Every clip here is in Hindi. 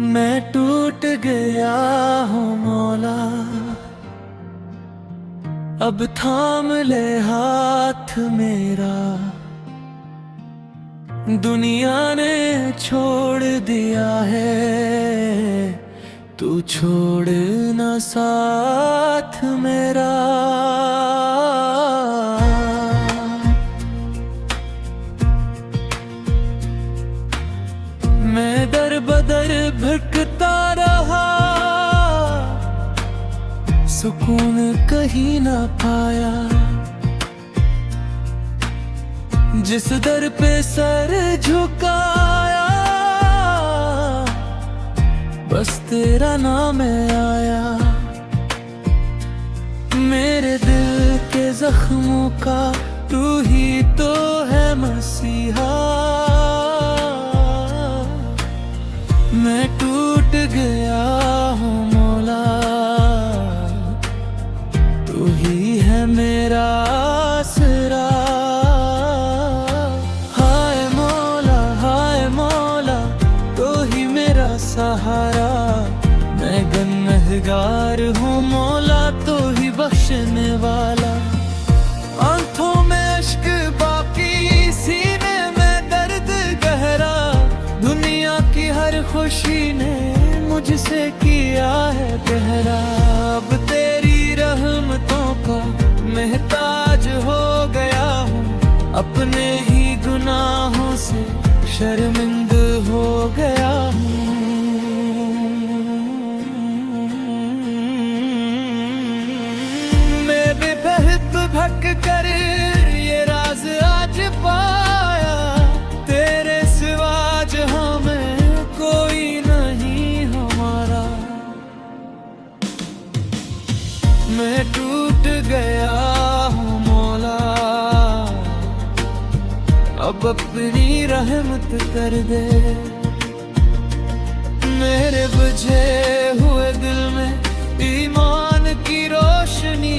मैं टूट गया हूँ मौला, अब थाम ले हाथ मेरा। दुनिया ने छोड़ दिया है, तू छोड़ ना साथ मेरा। मैं दर बदर भटकता रहा, सुकून कहीं ना पाया। जिस दर पे सर झुकाया, बस तेरा नाम आया। मेरे दिल के जख्मों का तू ही तो है मसीहा। मैं टूट गया हूँ मौला, तू ही है मेरा आसरा। हाय मौला, तू ही मेरा सहारा। मैं गुनहगार हूँ मौला, तू ही बख्शने वाला। आंखों में अश्क बाकी, सीने में दर्द गहरा। दुनिया की हर खुशी ने मुझसे किया है गहरा। अब तेरी रहमतों का महताज हो गया हूँ, अपने ही गुनाहों से शर्मिंद हो गया हूँ। मैं बेबहक भटक कर ये राज आज पाया। तेरे सिवा जहां में कोई नहीं हमारा। मैं टूट गया हूँ मौला, अब अपनी रहमत कर दे। मेरे बुझे हुए दिल में ईमान की रोशनी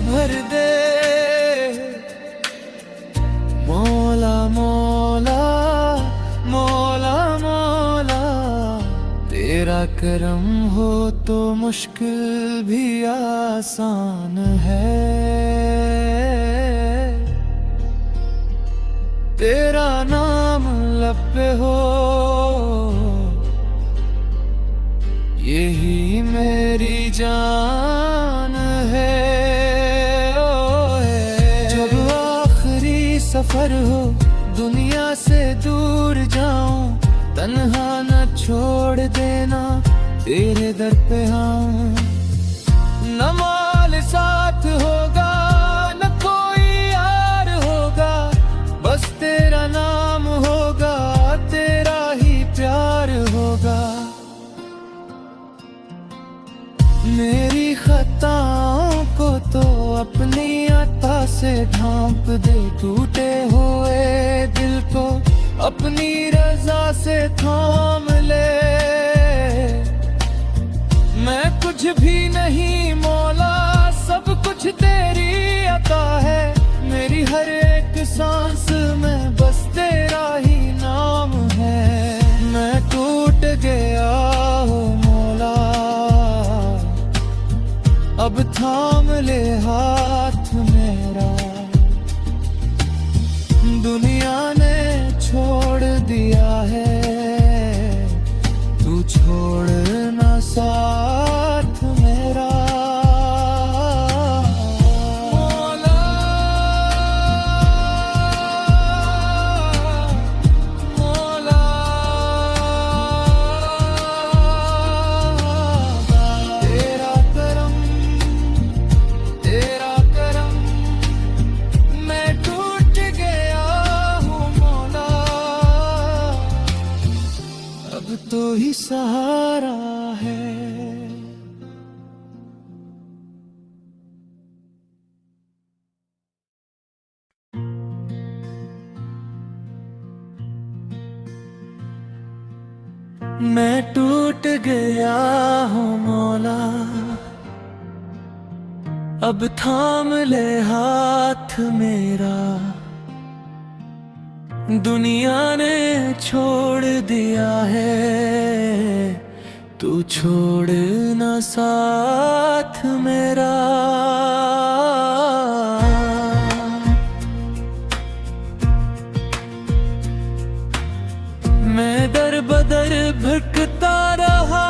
भर दे। मौला मौला मौला मौला, तेरा करम हो तो मुश्किल भी आसान है। तेरा नाम लब पे हो, यही मेरी जान है। जब आखिरी सफर हो, दुनिया से दूर जाऊं, तन्हा न छोड़ देना तेरे दर पे। हाँ, न माल साथ होगा, न कोई यार होगा, बस तेरा नाम होगा, तेरा ही प्यार होगा। मेरी खताओं को तो अपनी अता से ढांप दे। टूटे हुए दिल को अपनी रजा से थाम ले। मैं कुछ भी नहीं मौला, सब कुछ तेरी अता है। मेरी हर एक सांस में बस तेरा ही नाम है। मैं टूट गया हूँ मौला, अब थाम ले हाथ मेरा। दुनिया ने छोड़ दिया है, तू छोड़ ना साथ मेरा। मौला मौला, तेरा करम तेरा करम। मैं टूट गया हूँ मौला, अब तो ही सहारा है। मैं टूट गया हूँ मौला, अब थाम ले हाथ मेरा। दुनिया ने छोड़ दिया है तू छोड़ ना साथ मेरा। मैं दर बदर भटकता रहा,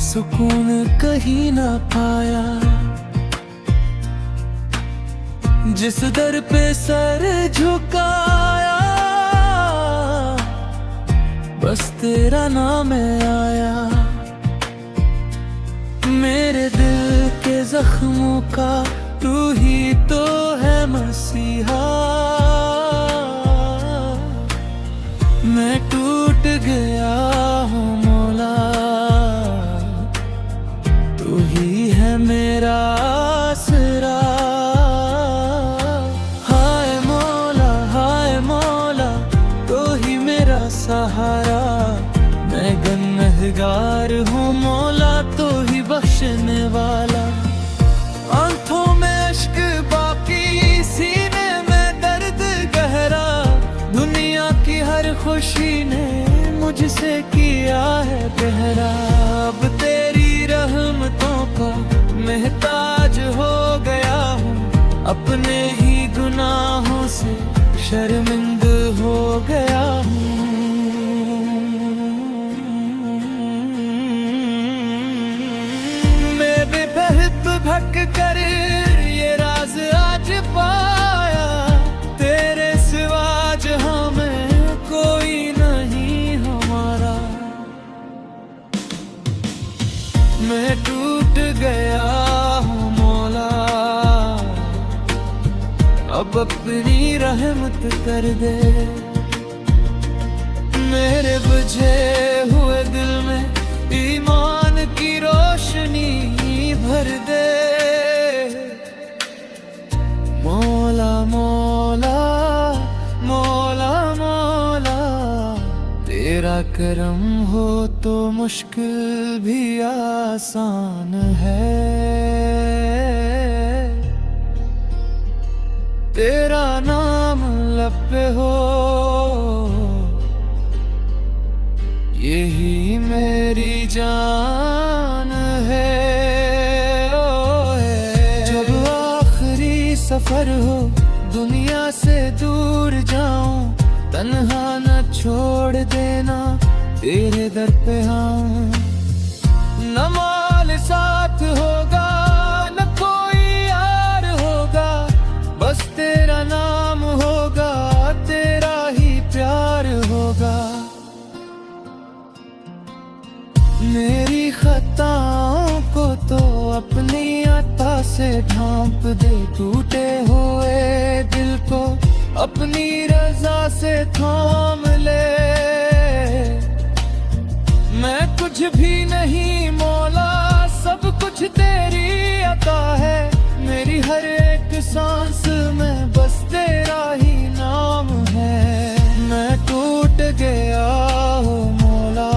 सुकून कहीं ना पाया। जिस दर पे सर झुकाया, बस तेरा नाम आया। मेरे दिल के जख्मों का तू ही तो है मसीहा। मैं टूट गया हूँ मौला, तू ही है मेरा आसरा। हाय मौला तो ही मेरा सहारा। मैं गुनहगार हूँ मौला, तो ही बख्शने वाला। आंखों में अश्क बाकी, सीने में दर्द गहरा। दुनिया की हर खुशी ने मुझसे किया है गहरा। अब तेरी रहमतों का महताज हो गया हूँ, अपने ही गुनाहों से शर्मिंद हो गया हूँ। मैं बेबहत भटक कर ये राज आज पाया। तेरे सिवा जहां में कोई नहीं हमारा। मैं टूट गया हूँ मौला, अब अपनी रहमत कर दे। मेरे बुझे हुए दिल में ईमान की रोशनी भर दे। मौला मौला मौला मौला, तेरा करम हो तो मुश्किल भी आसान है। तेरा नाम लब पे हो, यही मेरी जान है। जब आखिरी सफर हो, दुनिया से दूर जाऊं, तन्हा न छोड़ देना तेरे दर पे। हाँ, न माल साथ होगा, न कोई यार होगा, बस तेरा नाम होगा, तेरा ही प्यार होगा। मेरी खताओं को तो अपनी अता से ढांप दे। टूटे हुए दिल को अपनी रजा से थाम ले। मैं कुछ भी नहीं मौला, सब कुछ तेरी अता है। मेरी हर एक सांस में बस तेरा ही नाम है। मैं टूट गया हूँ मौला,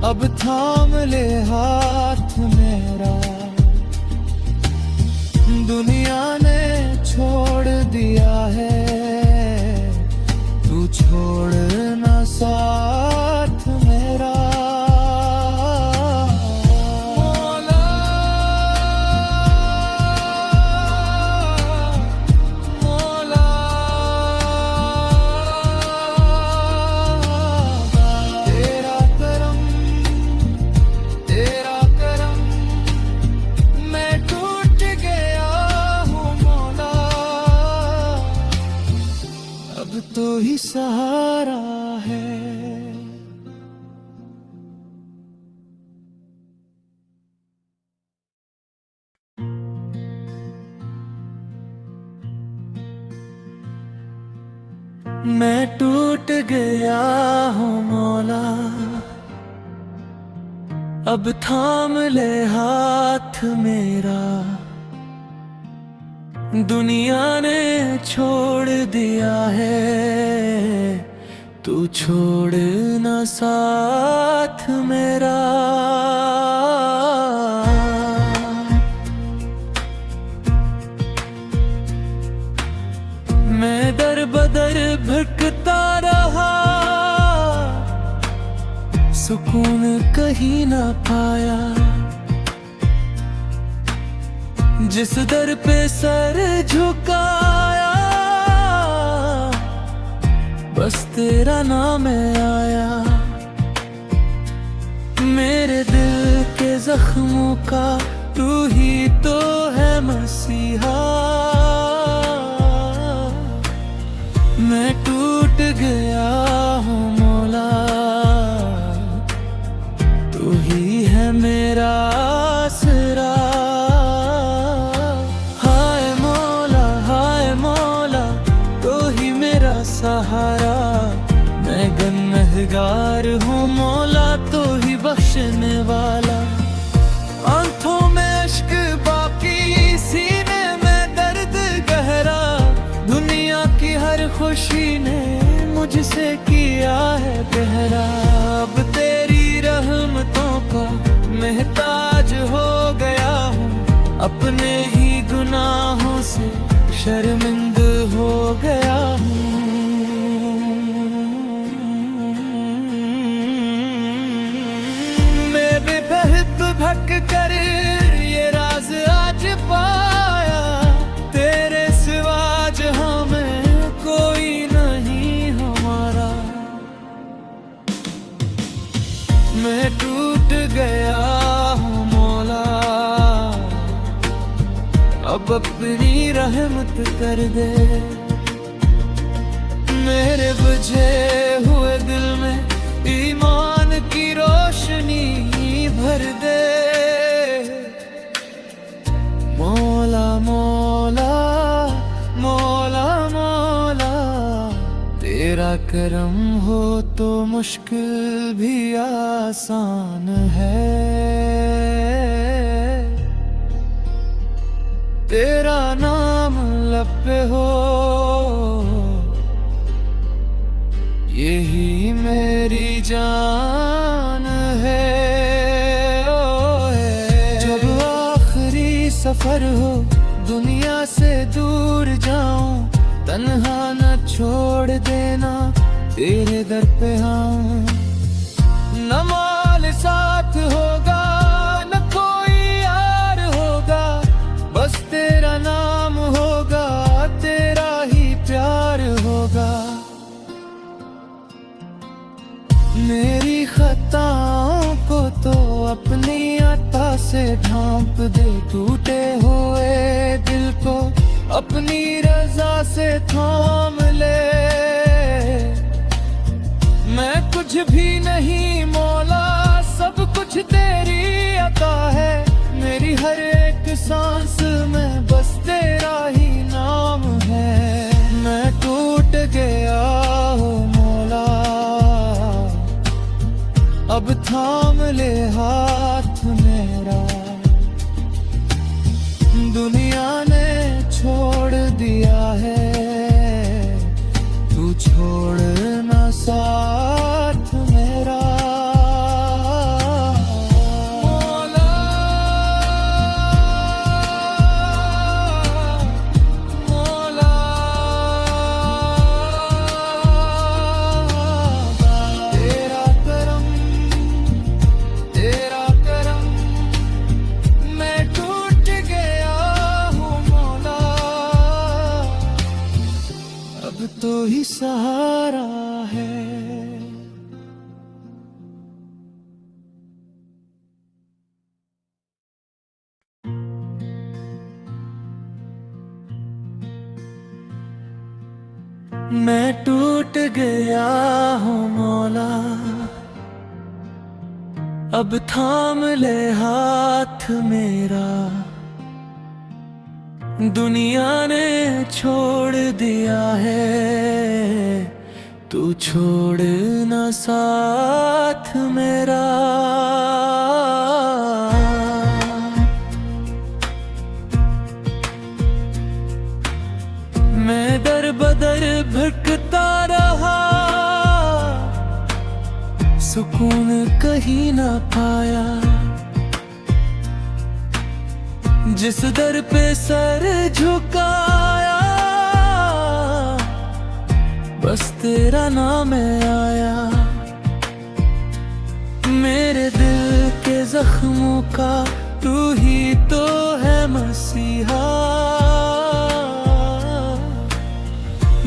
अब थाम ले हाथ मेरा। दुनिया ने छोड़ दिया है, तू छोड़ ना साथ मेरा। मौला मौला, तेरा करम तेरा करम। मैं टूट गया हूँ मौला, अब तो ही सहारा है। मैं टूट गया हूँ मौला, अब थाम ले हाथ मेरा। दुनिया ने छोड़ दिया है, तू छोड़ ना साथ मेरा। मैं दर बदर भटकता रहा, सुकून कहीं ना पाया। जिस दर पे सर झुकाया, बस तेरा नाम आया। मेरे दिल के जख्मों का तू ही तो है मसीहा। मैं टूट गया हूँ मौला, तू ही है मेरा आसरा। हाय मौला तू ही मेरा सहारा। मैं गुनहगार हूँ मौला, तू ही बख्शने वाला। आंखों में अश्क बाकी, सीने में दर्द गहरा। दुनिया की हर खुशी ने मुझसे किया है गहरा। अब तेरी रहमतों का महताज हो गया हूँ। अपने ही गुनाहों से शर्मिंद हो गया हूँ। मैं बेबहत भटक कर ये राज आज पाया। तेरे सिवा जहां में कोई नहीं हमारा। मैं टूट गया हूँ मौला, अब अपनी रहमत कर दे। मेरे बुझे हुए दिल में ईमान की रोशनी भर दे। मौला मौला मौला मौला, तेरा करम हो तो मुश्किल भी आसान है। तेरा नाम लब पे हो, यही मेरी जान है। जब आखिरी सफर हो, दुनिया से दूर जाऊं, तन्हा न छोड़ देना तेरे दर पे आऊं। न माल साथ होगा न कोई यार होगा, बस तेरा नाम होगा, तेरा ही प्यार होगा। मेरी खताओं को तो अपनी अता से ढांप दे। टूटे हुए दिल को अपनी रजा से थाम ले। मैं कुछ भी नहीं मौला, सब कुछ तेरी अता है। मेरी हर एक सांस में बस तेरा ही नाम है। मैं टूट गया हूँ मौला, अब थाम ले हाथ मेरा। दुनिया ने छोड़ दिया है, तू छोड़ ना साथ मेरा। मौला मौला, तेरा करम तेरा करम। मैं टूट गया हूँ मौला, अब तो ही सहारा है। मैं टूट गया हूँ मौला, अब थाम ले हाथ मेरा। दुनिया ने छोड़ दिया है, तू छोड़ ना साथ मेरा। मैं दर बदर भटकता रहा, सुकून कहीं ना पाया। जिस दर पे सर झुकाया, बस तेरा नाम आया। जख्मों का तू ही तो है मसीहा।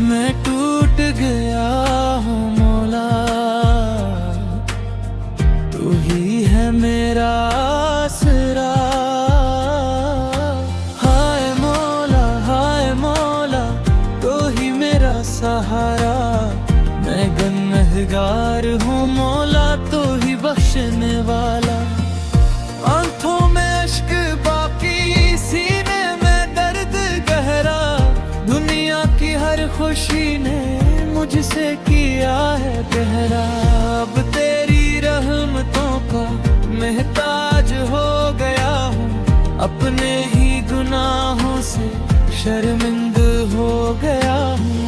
मैं टूट गया हूँ मौला, तू ही है मेरा आसरा। हाय मौला तो ही मेरा सहारा। मैं गुनहगार हूँ मौला, तो ही बख्शने वाला। आंखों में अश्क बाकी, सीने में दर्द गहरा। दुनिया की हर खुशी ने मुझसे किया है गहरा। अब तेरी रहमतों का महताज हो गया हूँ, अपने ही गुनाहों से शर्मिंद हो गया हूँ।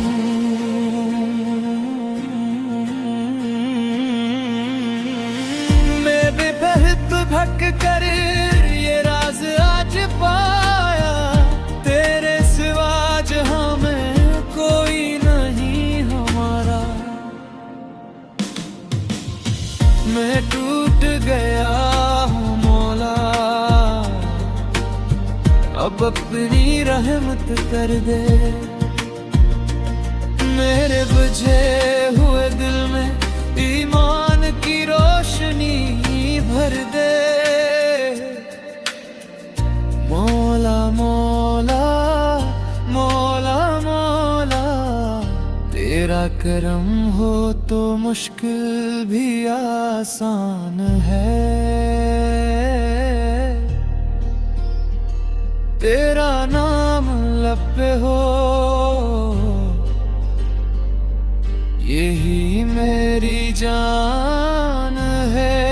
मैं बेबहत भटक कर ये राज आज पाया, तेरे सिवा जहां में कोई नहीं हमारा। मैं टूट गया हूँ मौला, अब अपनी रहमत कर दे। मेरे बुझे हुए दिल में ईमान की रोशनी भर दे। मौला मौला मौला मौला, तेरा करम हो तो मुश्किल भी आसान है। तेरा नाम लब पे हो, यही मेरी जान है।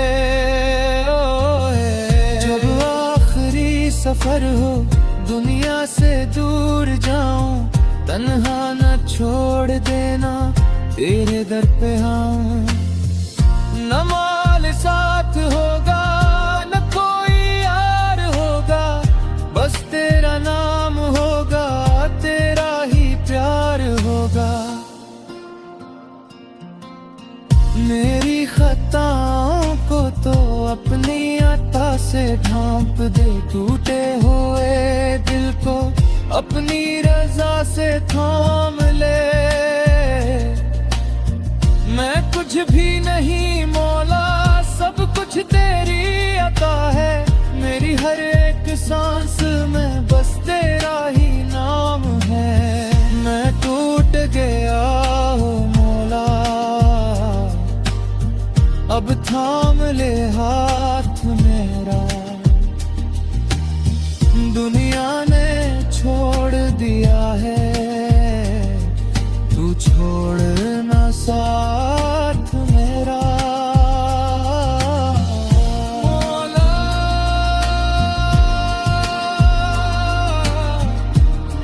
जब आखिरी सफर हो, दुनिया से दूर जाऊं, तन्हा न छोड़ देना तेरे दर पे। हाँ, न माल साथ होगा न कोई यार होगा, बस तेरा नाम होगा, तेरा ही प्यार होगा। मेरी खताओं को तो अपनी अता से ढांप दे, टूटे हुए दिल को अपनी रजा से थाम ले। मैं कुछ भी नहीं मौला, सब कुछ तेरी अता है। मेरी हर एक सांस में बस तेरा ही नाम है। मैं टूट गया हूँ मौला, अब थाम ले हाथ मेरा। दुनिया ने छोड़ दिया है, तू छोड़ ना साथ मेरा। मौला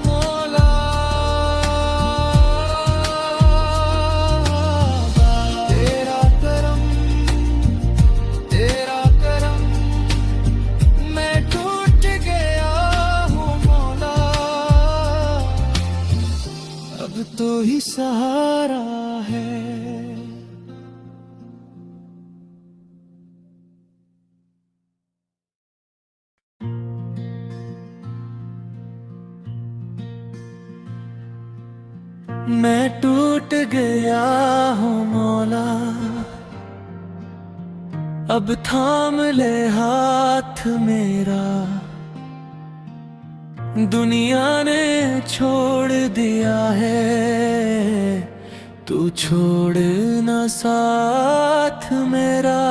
मौला, तेरा करम तेरा करम। मैं टूट गया हूँ मौला, अब तो ही सहारा है। मैं टूट गया हूँ मौला, अब थाम ले हाथ मेरा। दुनिया ने छोड़ दिया है, तू छोड़ ना साथ मेरा।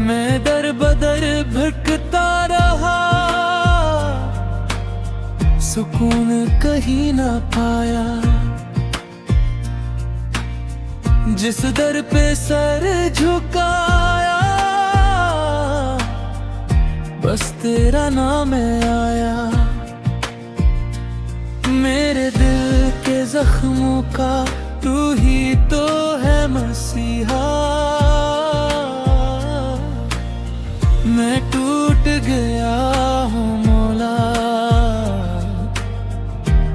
मैं दर बदर भटकता रहा, सुकून कहीं ना पाया। जिस दर पे सर झुकाया, बस तेरा नाम आया। मेरे दिल के जख्मों का तू ही तो है मसीहा। मैं टूट गया हूँ मौला,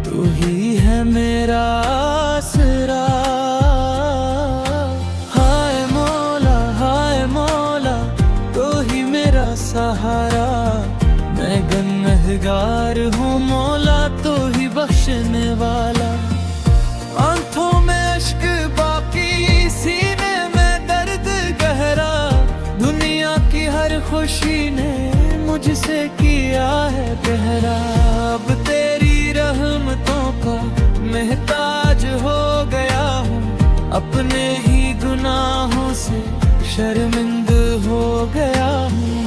तू ही है मेरा आसरा। गुनहगार हूँ, मौला तो ही बख्शने वाला। आंखों में अश्क बाकी, सीने में दर्द गहरा, दुनिया की हर खुशी ने मुझसे किया है गहरा। अब तेरी रहमतों का महताज हो गया हूँ, अपने ही गुनाहों से शर्मिंद हो गया हूँ।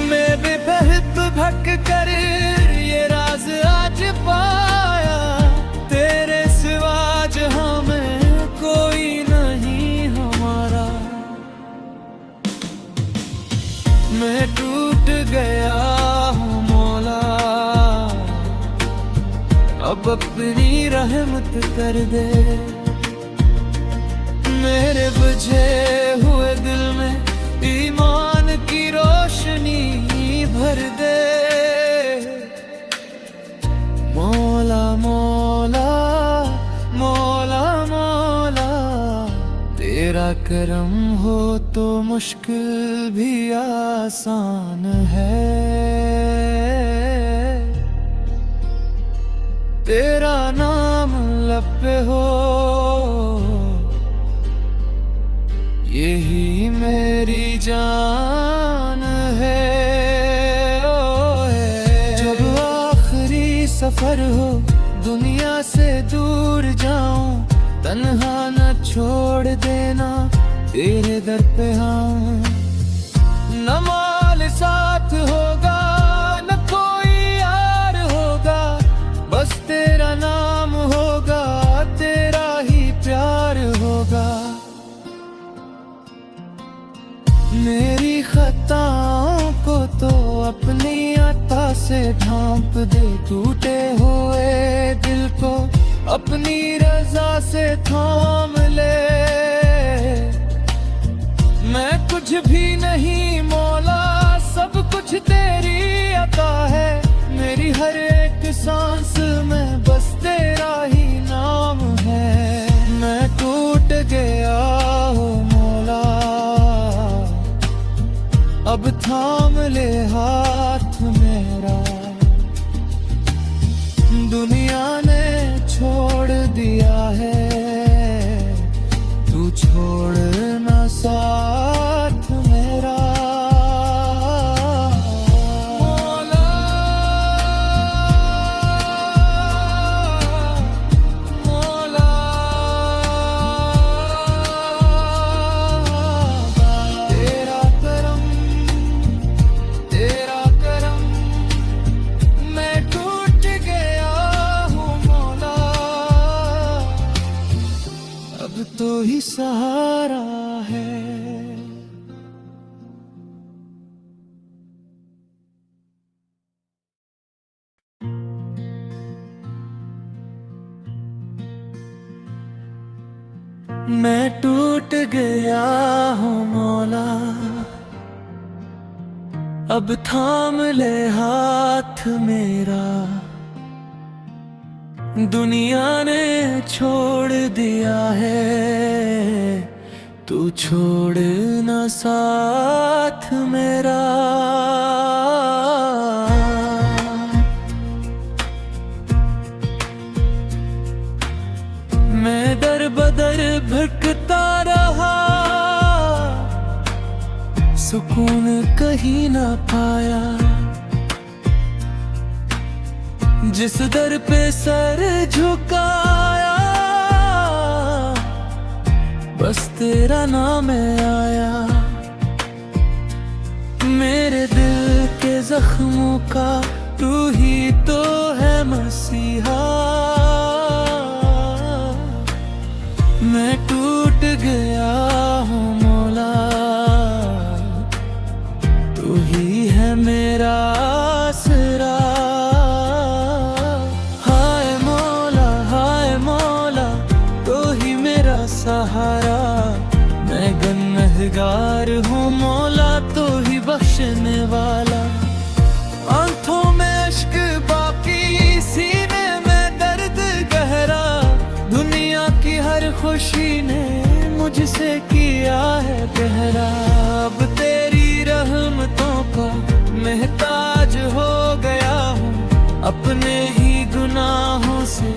मैं बेबहत भटक कर ये राज आज पाया, तेरे सिवा जहां में कोई नहीं हमारा। मैं टूट गया हूँ मौला, अब अपनी रहमत कर दे। मेरे बुझे हुए दिल में ईमान की रोशनी भर दे। मौला मौला मौला मौला, तेरा करम हो तो मुश्किल भी आसान है। तेरा नाम लब पे हो, यही मेरी जान है। जब आखिरी सफर हो, दुनिया से दूर जाऊं, तन्हा न छोड़ देना तेरे दर पे। हाँ, न माल साथ होगा, न कोई यार होगा, बस तेरा नाम होगा, तेरा ही प्यार होगा। मेरी खताओं को तो अपनी अता से ढांप दे, टूटे हुए दिल को अपनी रजा से थाम ले। मैं कुछ भी नहीं मौला, सब कुछ तेरी अता है। मेरी हर एक सांस में बस तेरा ही नाम है। मैं टूट गया हूँ मौला, अब थाम ले हाथ मेरा। दुनिया ने छोड़ दिया है, तू छोड़ ना साथ मेरा। मौला मौला, तेरा करम तेरा करम, मैं टूट गया हूँ मौला, अब तो ही सहारा है। मैं टूट गया हूँ मौला, अब थाम ले हाथ मेरा। दुनिया ने छोड़ दिया है, तू छोड़ ना साथ मेरा। मैं दर बदर भटकता रहा, सुकून कहीं ना पाया। जिस दर पे सर झुकाया, बस तेरा नाम आया। मेरे दिल के जख्मों का तू ही तो है मसीहा। मैं टूट गया हूँ मौला, तू ही है मेरा आसरा। हाय मौला, तू ही मेरा सहारा। मैं गुनहगार हूँ मौला, तो ही बख्शने वाला। आंखों में अश्क बाकी, सीने में दर्द गहरा, दुनिया की हर खुशी ने मुझसे किया है गहरा। अब तेरी रहमतों का महताज हो गया हूँ, अपने ही गुनाहों से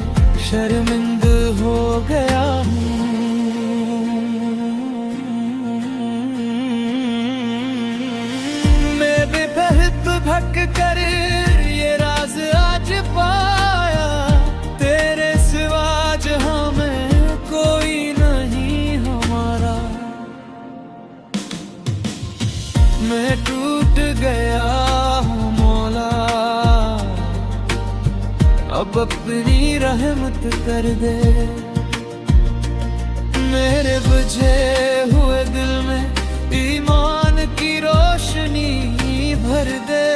शर्मिंद हो गया हूँ। मैं बेबहत भटक कर ये राज आज पाया, तेरे सिवा जहां में कोई नहीं हमारा। मैं टूट गया हूँ मौला, अब अपनी रहमत कर दे। मेरे बुझे हुए दिल में ईमान की रोशनी भर दे।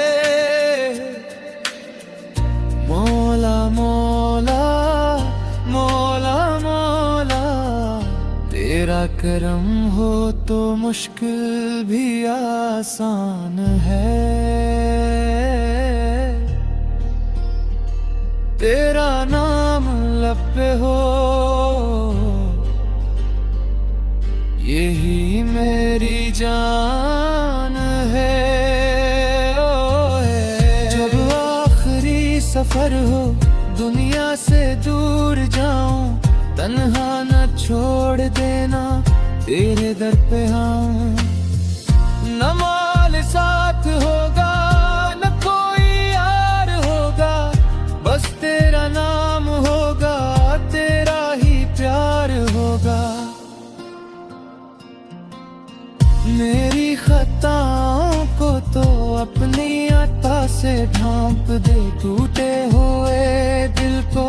मौला मौला मौला मौला, तेरा करम हो तो मुश्किल भी आसान है। तेरा नाम लब पे हो, यही मेरी जान है। जब आखिरी सफर हो, दुनिया से दूर जाऊं, तन्हा न छोड़ देना तेरे दर पे। हाँ, न माल साथ होगा न कोई यार होगा, बस तेरा नाम होगा, तेरा ही प्यार होगा। मेरी खताओं को तो अपनी अता से ढांप दे, टूटे हुए दिल को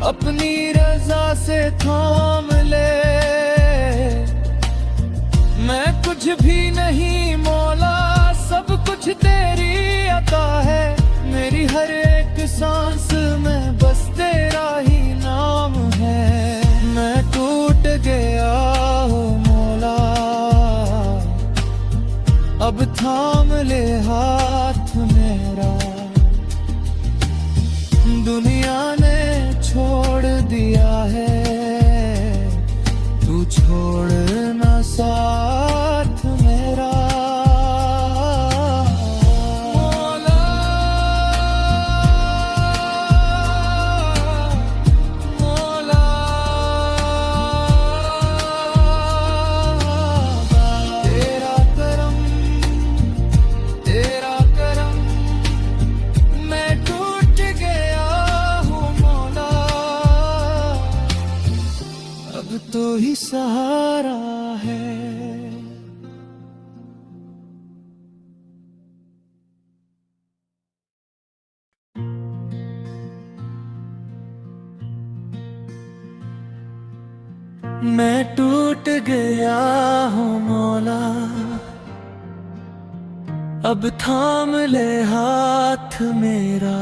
अपनी रजा से थाम ले। मैं कुछ भी नहीं मौला, सब कुछ तेरी अता है। मेरी हर एक सांस में बस तेरा ही नाम है। मैं टूट गया हूँ मौला, अब थाम ले हाथ मेरा। दुनिया ने छोड़ दिया है, तू छोड़ ना साथ मेरा। मौला मौला, तेरा करम तेरा करम, मैं टूट गया हूँ मौला, अब तो ही सहारा है। मैं टूट गया हूँ मौला, अब थाम ले हाथ मेरा।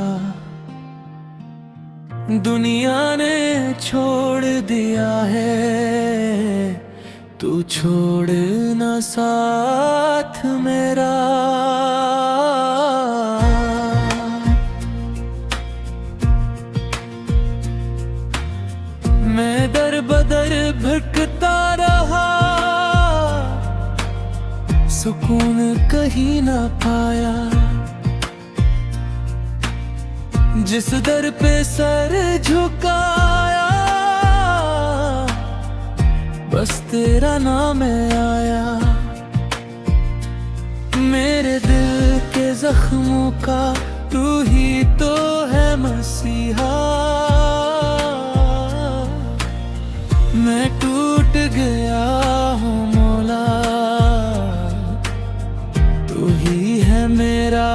दुनिया ने छोड़ दिया है, तू छोड़ ना साथ मेरा। मैं दर बदर भटकता रहा, सुकून कहीं ना पाया। जिस दर पे सर झुकाया, बस तेरा नाम आया। मेरे दिल के जख्मों का तू ही तो है मसीहा। मैं टूट गया हूँ मौला, तू ही है मेरा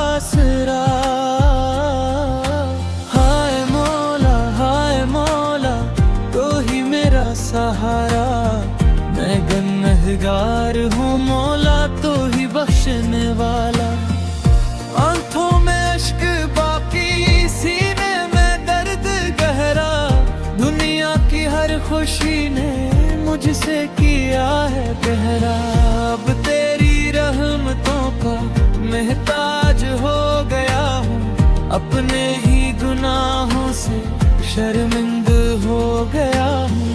आसरा। हाय मौला तो ही मेरा सहारा। मैं गुनहगार हूँ मौला, तो ही बख्शने वाला। आंखों में अश्क बाकी, सीने में दर्द गहरा। दुनिया की हर खुशी ने मुझसे किया है गहरा। अब तेरी रहमतों का महताज हो गया हूँ, अपने ही गुनाहों से शर्मिंद हो गया हूँ।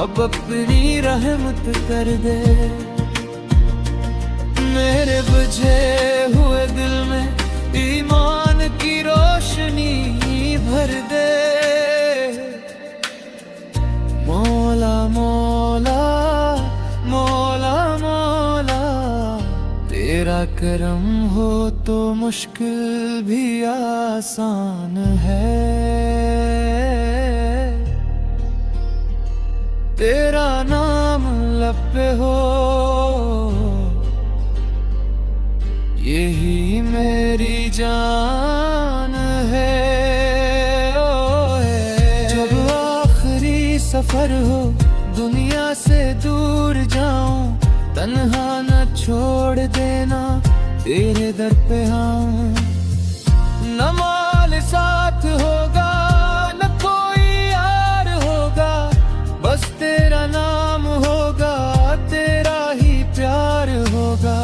अब अपनी रहमत कर दे। मेरे बुझे हुए दिल में ईमान की रोशनी भर दे। मौला मौला मौला मौला, तेरा करम हो तो मुश्किल भी आसान है। तेरा नाम लब पे हो यही मेरी जान है। जब आखिरी सफर हो दुनिया से दूर जाऊं, तन्हा न छोड़ देना तेरे दर पे आऊं। न माल साथ होगा न कोई यार होगा, बस तेरा नाम होगा, तेरा ही प्यार होगा।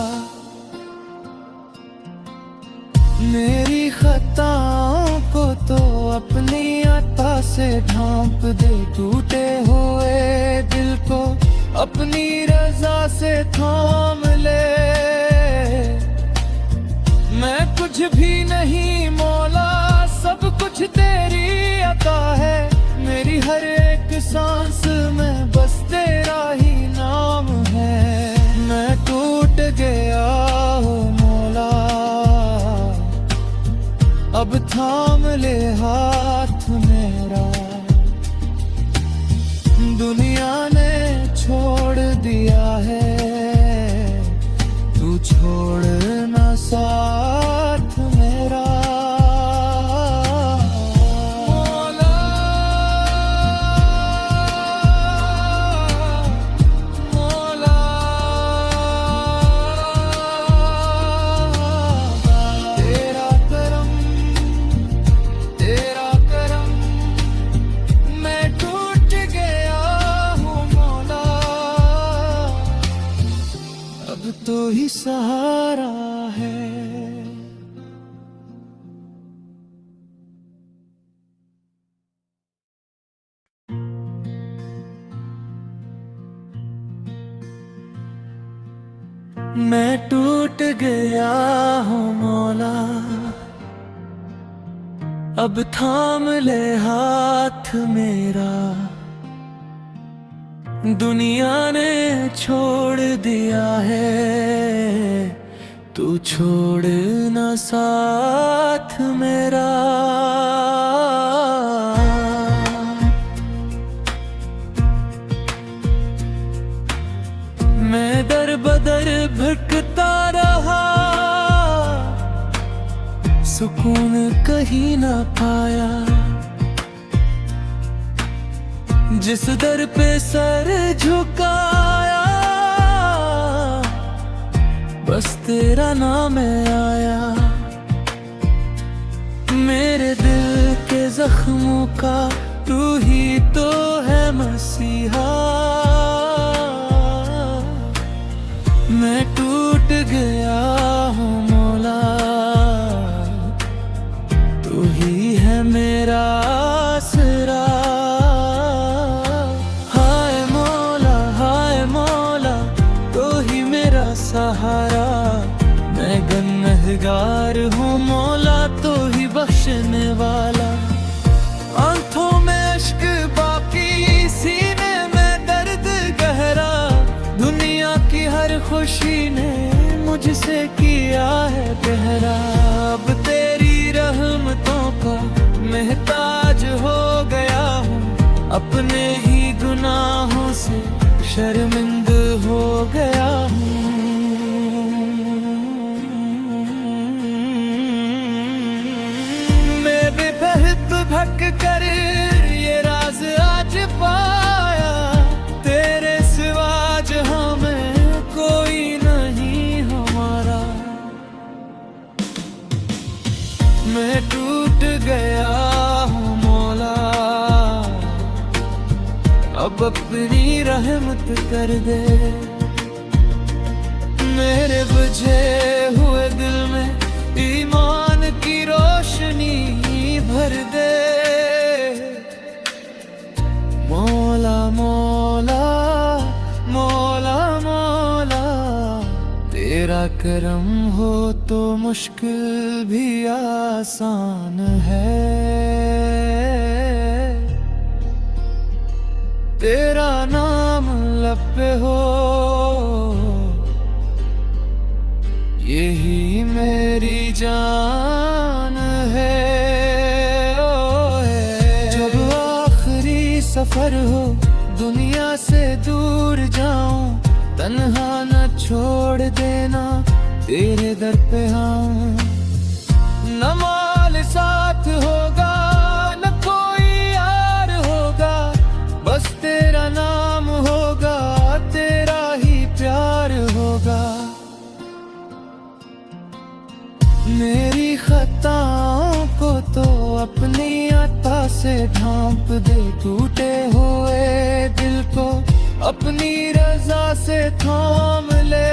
मेरी खताओं को तो अपनी अता से ढांप दे, टूटे हुए दिल को अपनी रजा से थाम ले। मैं कुछ भी नहीं मौला, सब कुछ तेरी अता है। मेरी हर एक सांस में बस तेरा ही नाम है। मैं टूट गया हूँ मौला, अब थाम ले हाथ मेरा। दुनिया ने छोड़ दिया है, तू छोड़ना साथ मेरा। मौला मौला, तेरा करम तेरा करम, मैं टूट गया हूँ मौला, अब तो ही सहारा है। मैं टूट गया हूँ मौला, अब थाम ले हाथ मेरा। दुनिया ने छोड़ दिया है, तू छोड़ना साथ मेरा। मैं दर बदर भटकता रहा, सुकून कहीं ना पाया। जिस दर पे सर झुकाया, बस तेरा नाम आया। मेरे दिल के जख्मों का तू ही तो है मसीहा। मैं टूट गया हूँ मौला, तू ही है मेरा आसरा। हाय मौला, तो ही मेरा सहारा। मैं गुनहगार हूँ मौला, तो ही बख्शने वाला। आंखों में अश्क बाकी, सीने में दर्द गहरा। दुनिया की हर खुशी ने मुझसे किया है गहरा। अब तेरी रहमतों का महताज हो गया हूँ, अपने ही गुनाहों से शर्मिंद हो गया हूँ। मैं बेबहत भटक कर ये राज आज पाया, तेरे सिवा जहां में कोई नहीं हमारा। मैं टूट गया हूँ मौला, अब अपनी रहमत कर दे। मेरे बुझे हुए दिल में ईमान की रोशनी भर दे। मौला मौला तेरा करम हो तो मुश्किल भी आसान है। तेरा नाम लब पे हो यही मेरी जान है। जब आखिरी सफर हो दुनिया से दूर जाऊं, तन्हा न छोड़ देना तेरे दर पे आऊं। न माल साथ होगा न कोई यार होगा, बस तेरा नाम होगा, तेरा ही प्यार होगा। मेरी खताओं को तो अपनी अता से ढांप दे, टूटे हुए दिल को अपनी रजा से थाम ले।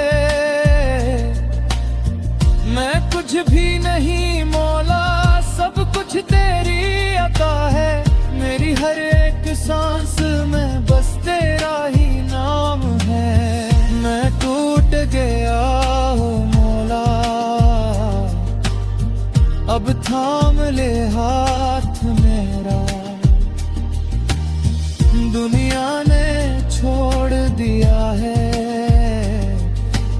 मैं कुछ भी नहीं मौला, सब कुछ तेरी अता है। मेरी हर एक सांस में बस तेरा ही नाम है। मैं टूट गया हूँ मौला, अब थाम ले हाथ मेरा। दुनिया ने छोड़ दिया है,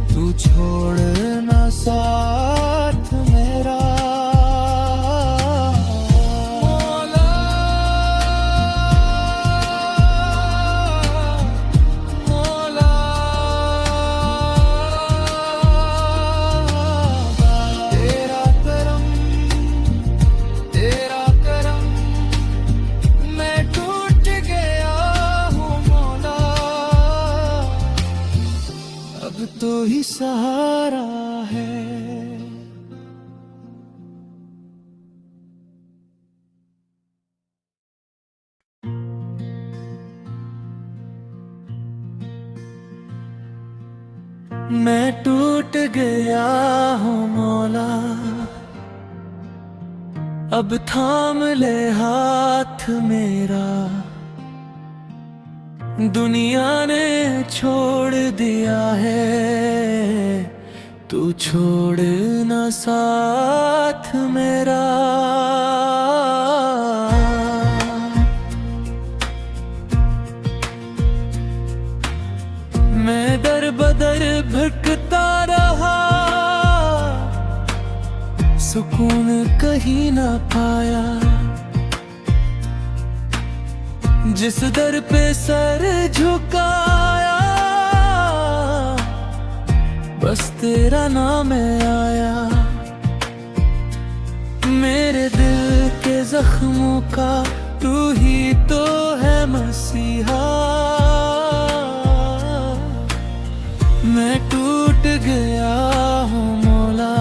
तू छोड़ ना साथ मेरा। मौला मौला तेरा करम तेरा करम, मैं टूट गया हूँ मौला, अब तो ही सहारा है। मैं टूट गया हूँ मौला, अब थाम ले हाथ मेरा। दुनिया ने छोड़ दिया है, तू छोड़ ना साथ मेरा। मैं दर बदर भटकता रहा, सुकून कहीं ना पाया। जिस दर पे सर झुकाया, बस तेरा नाम आया। मेरे दिल के जख्मों का तू ही तो है मसीहा। मैं टूट गया हूँ मौला,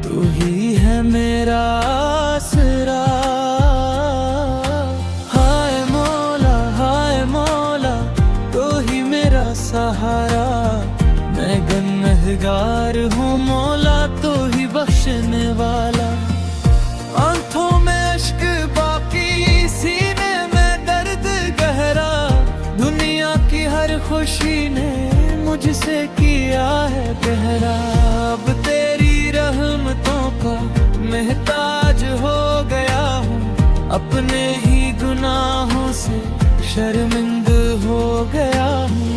तू ही है मेरा आसरा। सहारा मैं गुनहगार हूँ मौला, तो ही बख्शने वाला। आंखों में अश्क बाकी, सीने में दर्द गहरा। दुनिया की हर खुशी ने मुझसे किया है गहरा। अब तेरी रहमतों का महताज हो गया हूँ, अपने ही गुनाहों से शर्मिंद हो गया हूँ।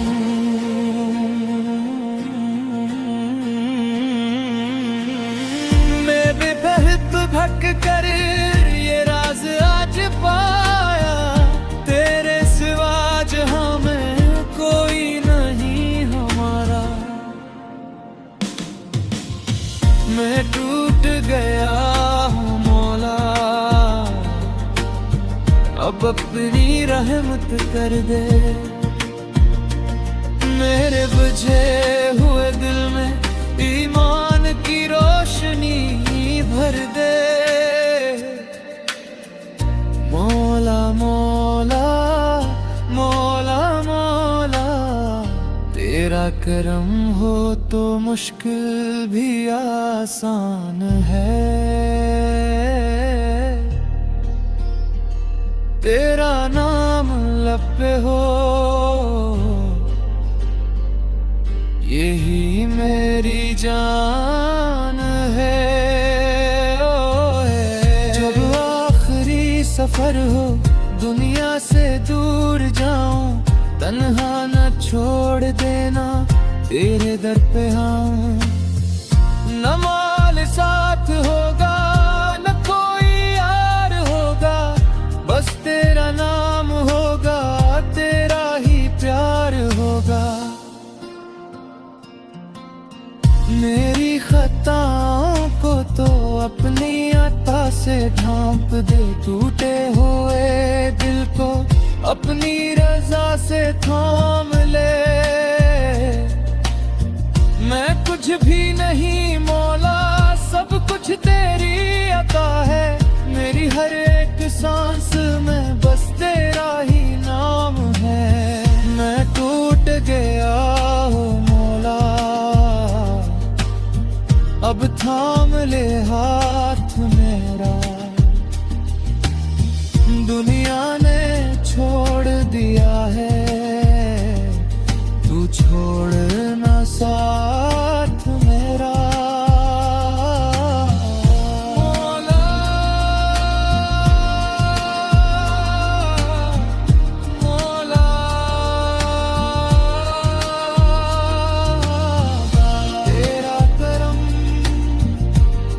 भटक कर ये राज आज पाया, तेरे सिवा जहां में कोई नहीं हमारा। मैं टूट गया हूँ मौला, अब अपनी रहमत कर दे। मेरे बुझे हुए दिल में ईमान की रोशनी भर दे। मौला मौला मौला मौला, तेरा करम हो तो मुश्किल भी आसान है। तेरा नाम लब पे हो यही मेरी जान है। ओ है जब आखिरी सफर हो, दुनिया से दूर जाऊं, तन्हा न छोड़ देना तेरे दर पे आऊं। न माल साथ होगा, न कोई यार होगा, बस तेरा नाम होगा, तेरा ही प्यार होगा। मेरी खताओं को तो अपनी अता से ढांप दे, टूटे हुए दिल को अपनी रजा से थाम ले। मैं कुछ भी नहीं मौला, सब कुछ तेरी अता है। मेरी हर एक सांस में बस तेरा ही नाम है। मैं टूट गया हूँ मौला, अब थाम ले हाथ मेरा। दुनिया ने छोड़ दिया है, तू छोड़ ना साथ मेरा। मौला मौला तेरा करम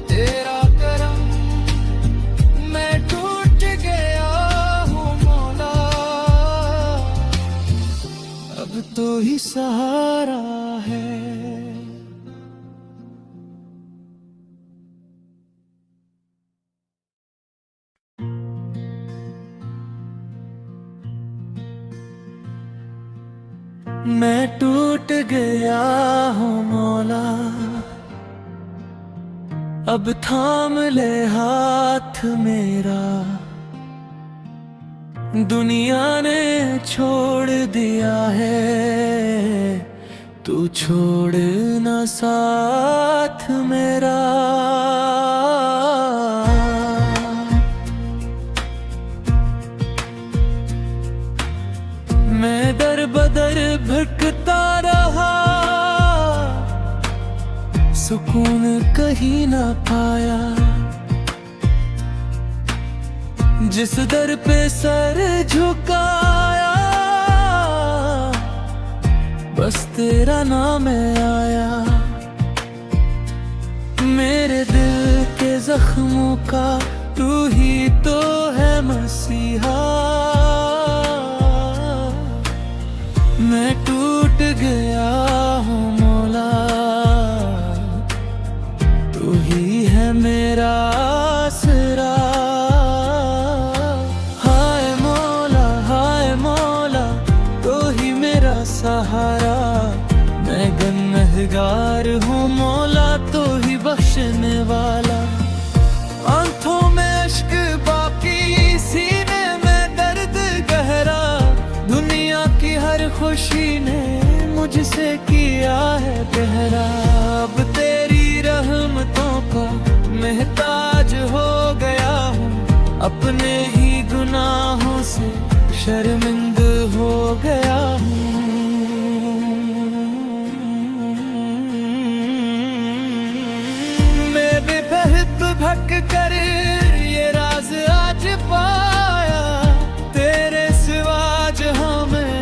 तेरा करम, मैं टूट गया हूँ मौला, अब तो ही सहारा है। मैं टूट गया हूँ मौला, अब थाम ले हाथ मेरा। दुनिया ने छोड़ दिया है, तू छोड़ ना साथ मेरा। मैं दर बदर भटकता रहा, सुकून कहीं ना पाया। जिस दर पे सर झुकाया, बस तेरा नाम आया। मेरे दिल के जख्मों का तू ही तो है मसीहा। मैं टूट गया हूँ मौला, तू ही है मेरा आसरा। हाय मौला तो ही मेरा सहारा। मैं गुनहगार हूँ मौला, तो ही बख्शने वाला। आंखों में अश्क बाकी, सीने में दर्द गहरा। दुनिया की हर खुशी ने मुझसे किया है गहरा। अब तेरी रहमतों का महताज हो गया हूँ, अपने ही गुनाहों से शर्मिंद हो गया हूँ। मैं बेबहत भटक कर ये राज आज पाया, तेरे सिवा जहां में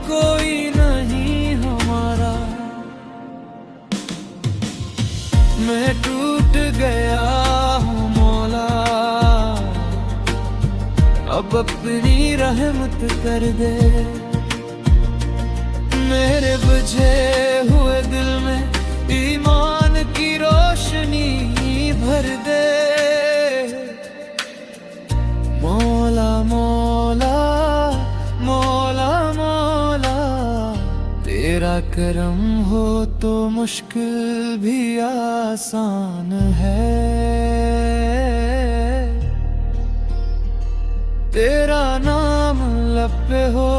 कोई नहीं हमारा। मैं टूट गया हूँ मौला, अब अपनी रहमत कर दे। मेरे बुझे हुए दिल में ईमान की रोशनी भर दे। मौला मौला मौला मौला, तेरा करम हो तो मुश्किल भी आसान है। तेरा नाम लब पे हो,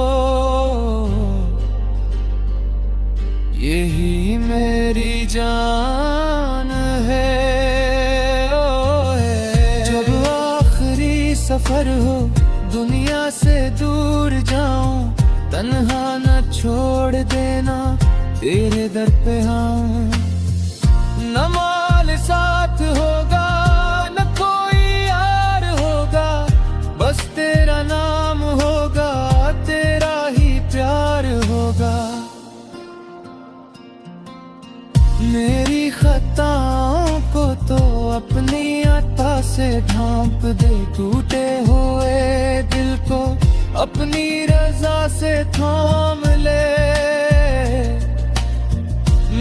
यही मेरी जान है। ओ है जब आखिरी सफर हो, दुनिया से दूर जाऊं, तन्हा न छोड़ देना तेरे दर पे हाँ। न माल साथ होगा न कोई यार होगा, बस तेरा नाम होगा, तेरा ही प्यार होगा। मेरी खताओं को तो अपनी अता से ढांप दे, टूटे हुए दिल को अपनी रजा से थाम ले।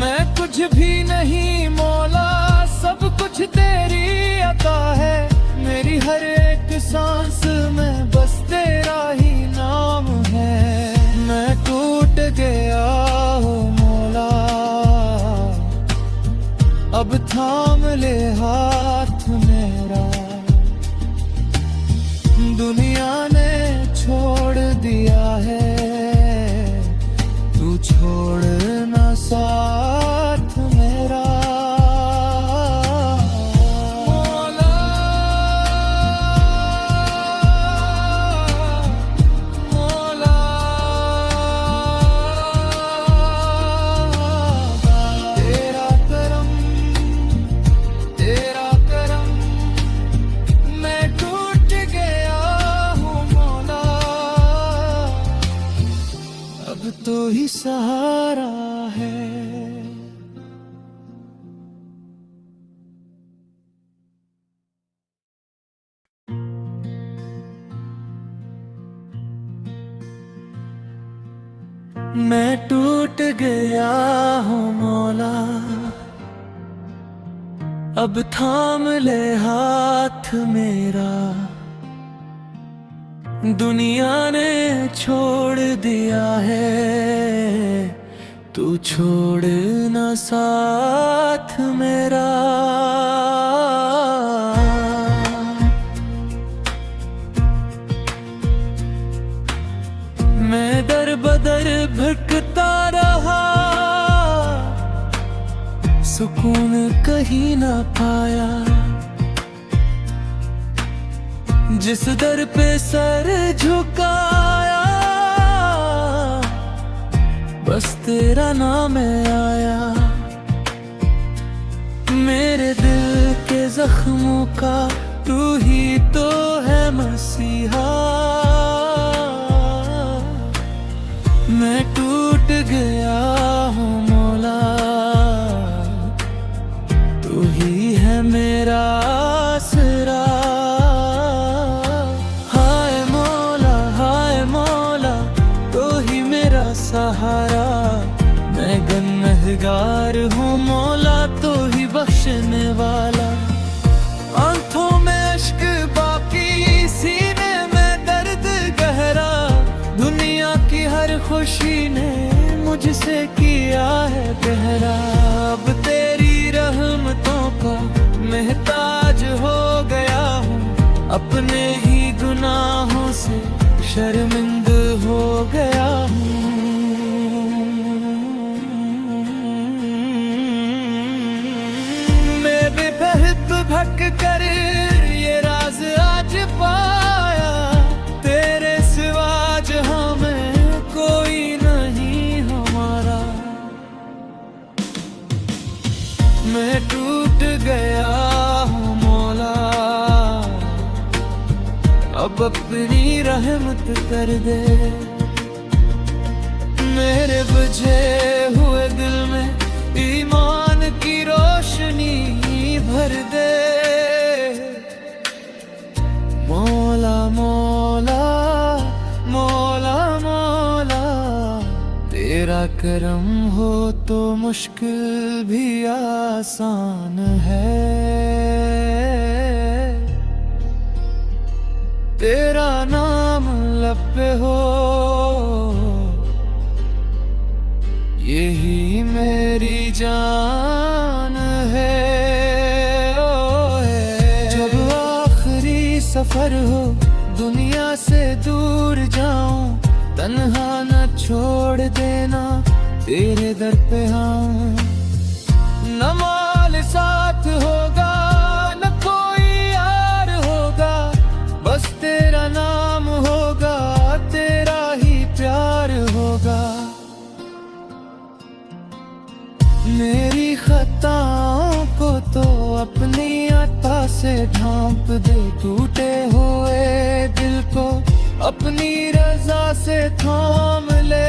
मैं कुछ भी नहीं मौला, सब कुछ तेरी अता है। मेरी हर एक सांस में बस तेरा ही नाम है। मैं टूट गया हूँ मौला, अब थाम ले हाथ मेरा। दुनिया ने छोड़ दिया है, तू छोड़ ना साथ मेरा। मौला मौला तेरा करम तेरा करम, मैं टूट गया हूँ मौला, अब तो ही सहारा है। मैं टूट गया हूँ मौला, अब थाम ले हाथ मेरा। दुनिया ने छोड़ दिया है, तू छोड़ ना साथ मेरा। मैं दर बदर भटकता रहा, सुकून कहीं ना पाया। जिस दर पे सर झुकाया, बस तेरा नाम आया। मेरे दिल के जख्मों का तू ही तो है मसीहा। मैं टूट गया हूँ मौला, तू ही है मेरा आसरा। सहारा मैं गुनहगार हूँ मौला, तो ही बख्शने वाला। आंखों में अश्क बाकी, सीने में दर्द गहरा। दुनिया की हर खुशी ने मुझसे किया है गहरा। अब तेरी रहमतों का महताज हो गया हूँ, अपने ही गुनाहों से शर्मिंद हो गया हूँ। भटक कर ये राज आज पाया, तेरे सिवा जहां में कोई नहीं हमारा। मैं टूट गया हूँ मौला, अब अपनी रहमत कर दे। मेरे बुझे हुए दिल में ईमान की रोशनी भर दे। मौला मौला मौला मौला, तेरा करम हो तो मुश्किल भी आसान है। तेरा नाम लब पे हो, यही मेरी जान है। जब आखिरी सफर हो, दुनिया से दूर जाऊं, तन्हा न छोड़ देना तेरे दर पे हाँ। न माल साथ होगा न कोई यार होगा, बस तेरा नाम होगा, तेरा ही प्यार होगा। खताओं को तो अपनी अता से ढांप दे, टूटे हुए दिल को अपनी रजा से थाम ले।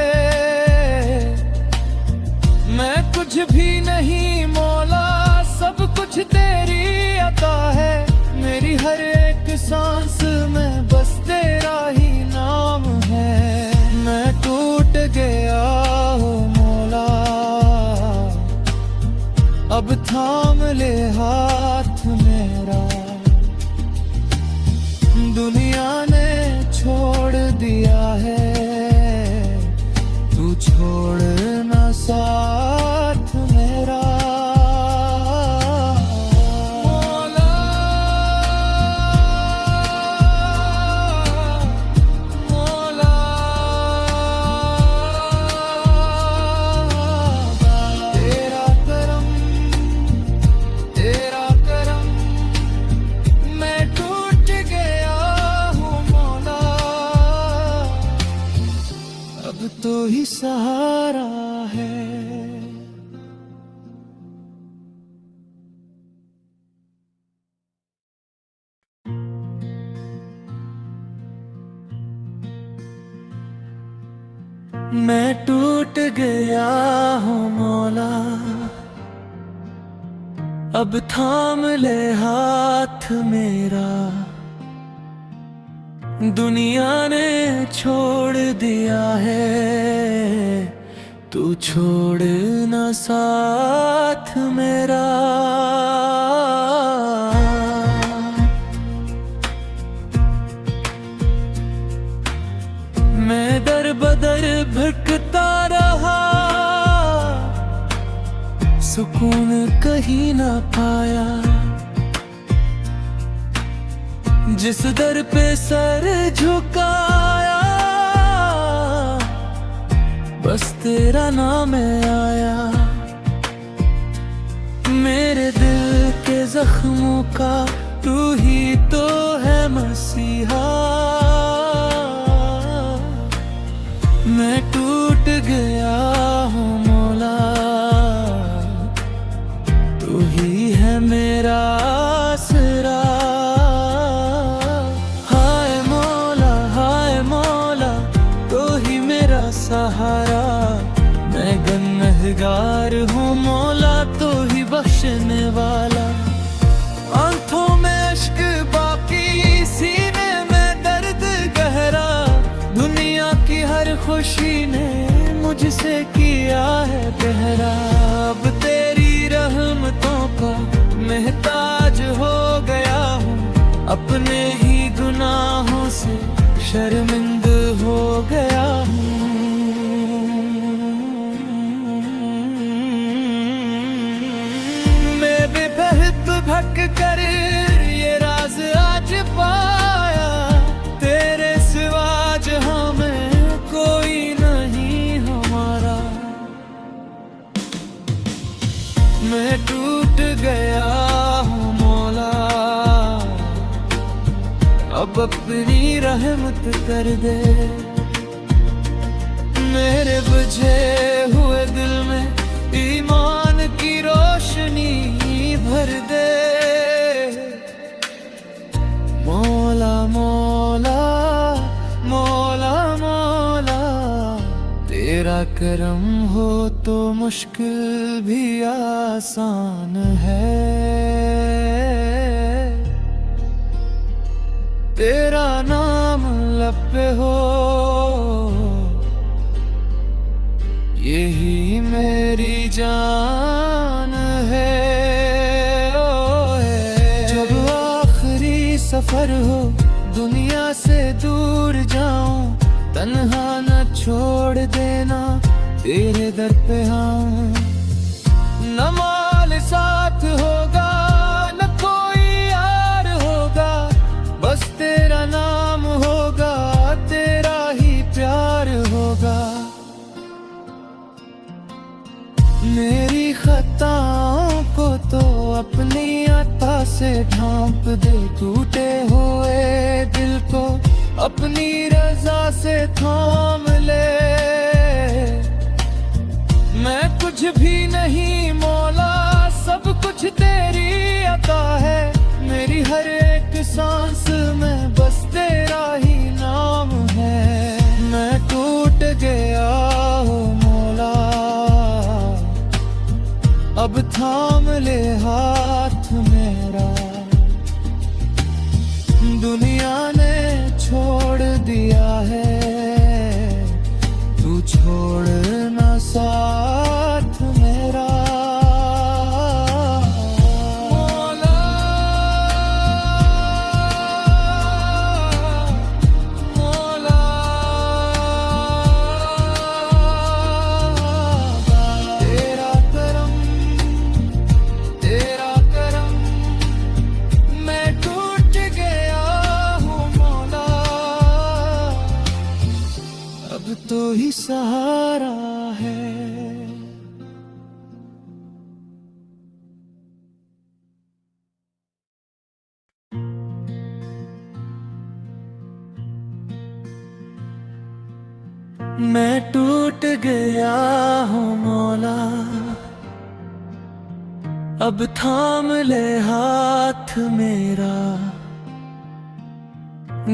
मैं कुछ भी नहीं मौला, सब कुछ तेरी अता है। मेरी हर एक सांस में बस तेरा ही नाम है। मैं टूट गया हूँ मौला, अब थाम ले हाथ मेरा। दुनिया ने छोड़ दिया है, तू छोड़ ना साथ मेरा। मौला मौला तेरा करम तेरा करम, मैं टूट गया हूँ मौला, अब तो ही सहारा है। मैं टूट गया हूँ मौला, अब थाम ले हाथ मेरा। दुनिया ने छोड़ दिया है, तू छोड़ ना साथ मेरा। मैं दर बदर भटकता रहा, सुकून कहीं ना पाया। जिस दर पे सर झुकाया, बस तेरा नाम आया। मेरे दिल के जख्मों का तू ही तो है मसीहा। मैं टूट गया हूँ मौला, तू ही है मेरा आसरा। हाय मौला तो ही मेरा सहारा। मैं गुनहगार हूँ मौला, तो ही बख्शने वाला। आंखों में अश्क बाकी, सीने में दर्द गहरा। दुनिया की हर खुशी ने मुझसे किया है गहरा। अब तेरी रहमतों का महताज हो गया हूँ, अपने ही गुनाहों से शर्मिंद हो गया हूँ। मैं बेबहत भटक कर ये राज आज पाया, तेरे सिवा जहां में कोई नहीं हमारा। मैं टूट गया हूँ मौला, अब अपनी रहमत कर दे। मेरे बुझे हुए दिल में ईमान की रोशनी भर दे। मौला मौला मौला मौला, तेरा करम हो तो मुश्किल भी आसान है। तेरा नाम लब पे हो, यही मेरी जान है। जब आखिरी सफर हो, दुनिया से दूर जाऊं, तन्हा न छोड़ देना तेरे दर पे। हाँ न माल साथ होगा, न कोई यार होगा, बस तेरा नाम होगा, तेरा ही प्यार होगा। मेरी खताओं को तो अपनी अता से ढांप दे, टूटे हुए दिल को अपनी रजा से थाम ले। मैं कुछ भी नहीं मौला, थाम ले हाथ मेरा। दुनिया ने छोड़ दिया है, तू छोड़ ना साथ मेरा। मौला मौला तेरा करम तेरा करम, मैं टूट गया हूँ मौला, अब तो ही सहारा है। मैं टूट गया हूँ मौला, अब थाम ले हाथ मेरा।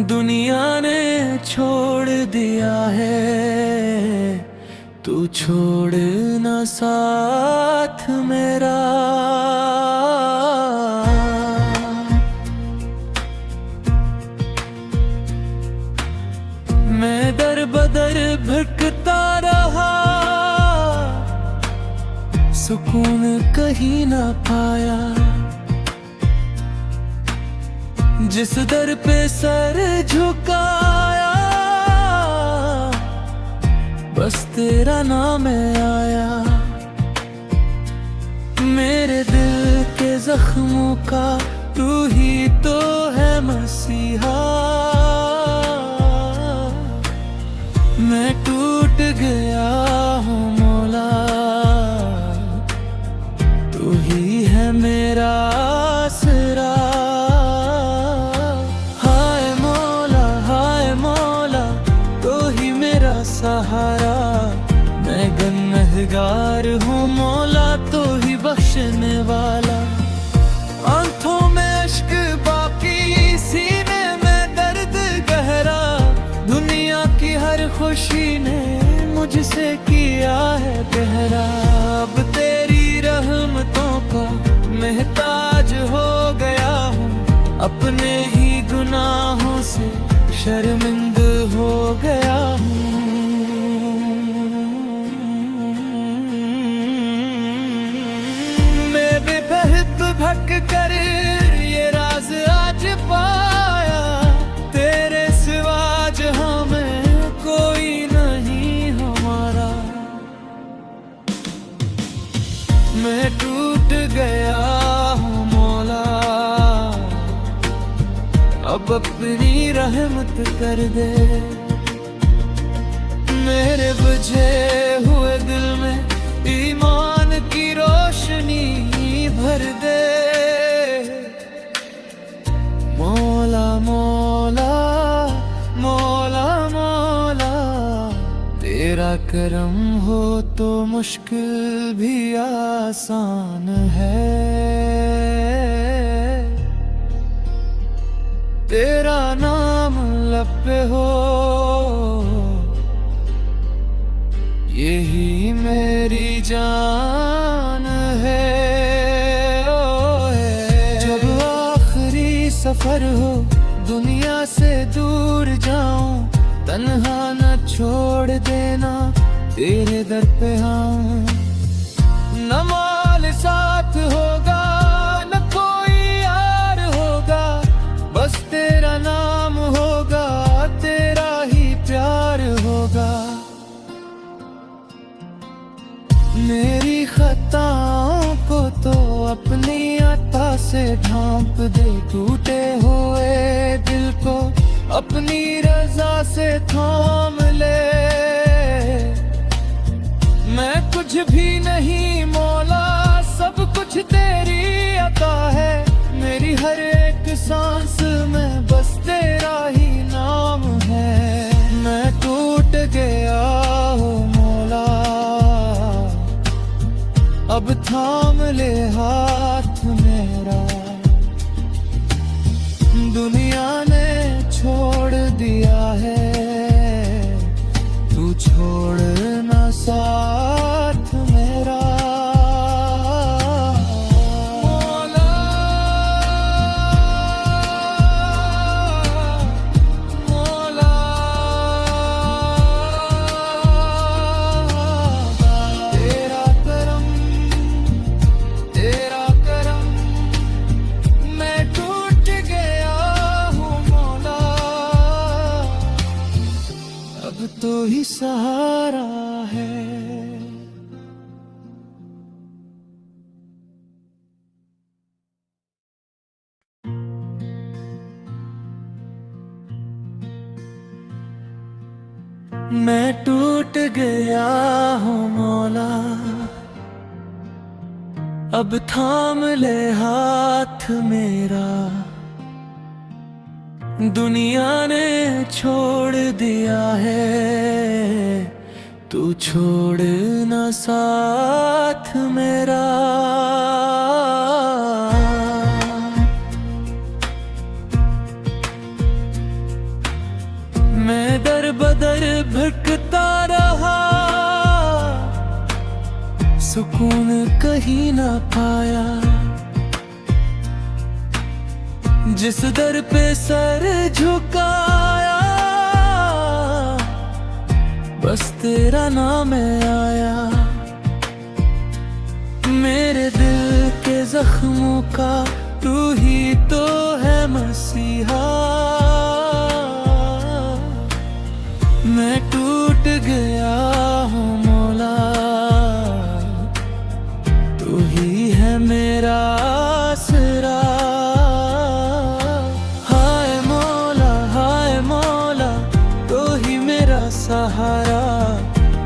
दुनिया ने छोड़ दिया है, तू छोड़ ना साथ मेरा। मैं दर बदर भटकता रहा, सुकून कहीं ना पाया। जिस दर पे सर झुकाया, बस तेरा नाम आया। मेरे दिल के जख्मों का तू ही तो है मसीहा। मैं टूट गया हूँ मौला, तू ही है मेरा आसरा। हाय मौला तो ही मेरा सहारा। मैं गुनहगार हूँ मौला, तो ही बख्शने वाला। आंखों में अश्क बाकी, सीने में दर्द गहरा। दुनिया की हर खुशी ने मुझसे किया है गहरा। अब तेरी रहमतों का महताज हो गया हूँ, अपने ही गुनाहों से शर्मिंद हो गया हूँ। मैं बेबहत भटक कर ये राज आज पाया, तेरे सिवा जहां में कोई नहीं हमारा। मैं टूट गया हूँ मौला, अब अपनी रहमत कर दे। मेरे बुझे हुए दिल में ईमान की रोशनी भर दे। मौला मौला मौला मौला, तेरा करम हो तो मुश्किल भी आसान है। तेरा नाम लब पे हो, यही मेरी जान है। जब आखिरी सफर हो, दुनिया से दूर जाऊं, तन्हा न छोड़ देना तेरे दर पे। हाँ, न माल साथ होगा, न कोई यार होगा, बस तेरा नाम होगा, तेरा ही प्यार होगा। मेरी खताओं को तो अपनी अता से ढांप दे, टूटे हुए दिल को अपनी रजा से थाम ले। मैं कुछ भी नहीं मौला, सब कुछ तेरी अता है। मेरी हर एक सांस में बस तेरा ही नाम है। मैं टूट गया हूँ मौला, अब थाम ले हाथ मेरा। दुनिया ने छोड़ दिया है, तू छोड़ ना साथ मेरा। सहारा है। मैं टूट गया हूँ मौला, अब थाम ले हाथ मेरा। दुनिया ने छोड़ दिया है, तू छोड़ ना साथ मेरा। मैं दर बदर भटकता रहा, सुकून कहीं ना पाया। जिस दर पे सर झुकाया, बस तेरा नाम आया। मेरे दिल के जख्मों का तू ही तो है मसीहा। मैं टूट गया हूँ मौला, तू ही है मेरा आसरा। सहारा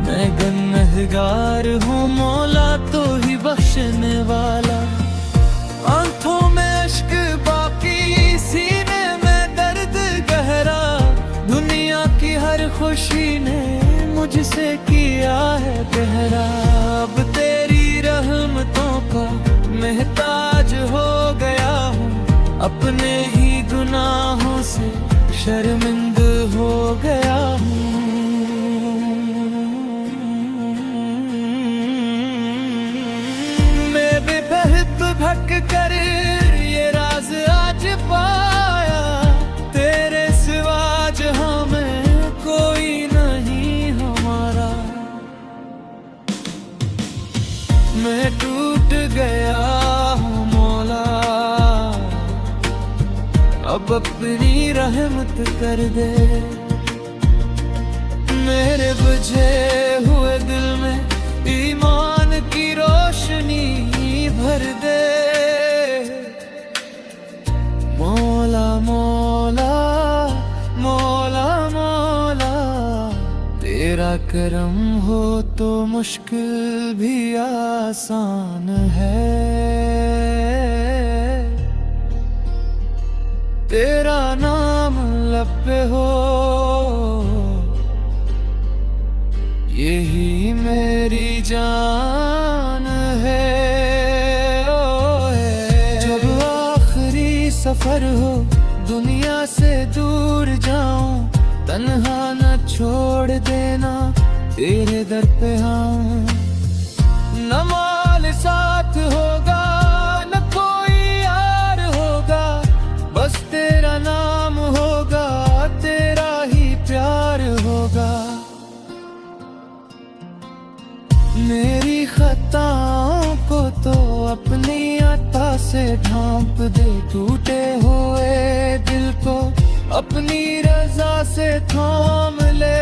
मैं गुनहगार हूँ मौला, तो ही बख्शने वाला। आंखों में अश्क बाकी, सीने में दर्द गहरा। दुनिया की हर खुशी ने मुझसे किया है गहरा। अब तेरी रहमतों का महताज हो गया हूँ, अपने ही गुनाहों से शर्मिंद हो गया हूँ। भटक कर ये राज आज पाया, तेरे सिवा जहां में कोई नहीं हमारा। मैं टूट गया हूँ मौला, अब अपनी रहमत कर दे। मेरे बुझे हुए दिल में ईमान की रोशनी भर दे। मौला मौला मौला मौला, तेरा करम हो तो मुश्किल भी आसान है। तेरा नाम लब पे हो, यही मेरी जान है। जब आखिरी सफर हो, दुनिया से दूर जाऊं, तन्हा न छोड़ देना तेरे दर पे आऊं। न माल साथ होगा, न कोई यार होगा, बस तेरा नाम होगा, तेरा ही प्यार होगा। मेरी खताओं को तो अपनी अता से ढांप दे, टूटे हुए दिल को अपनी रजा से थाम ले।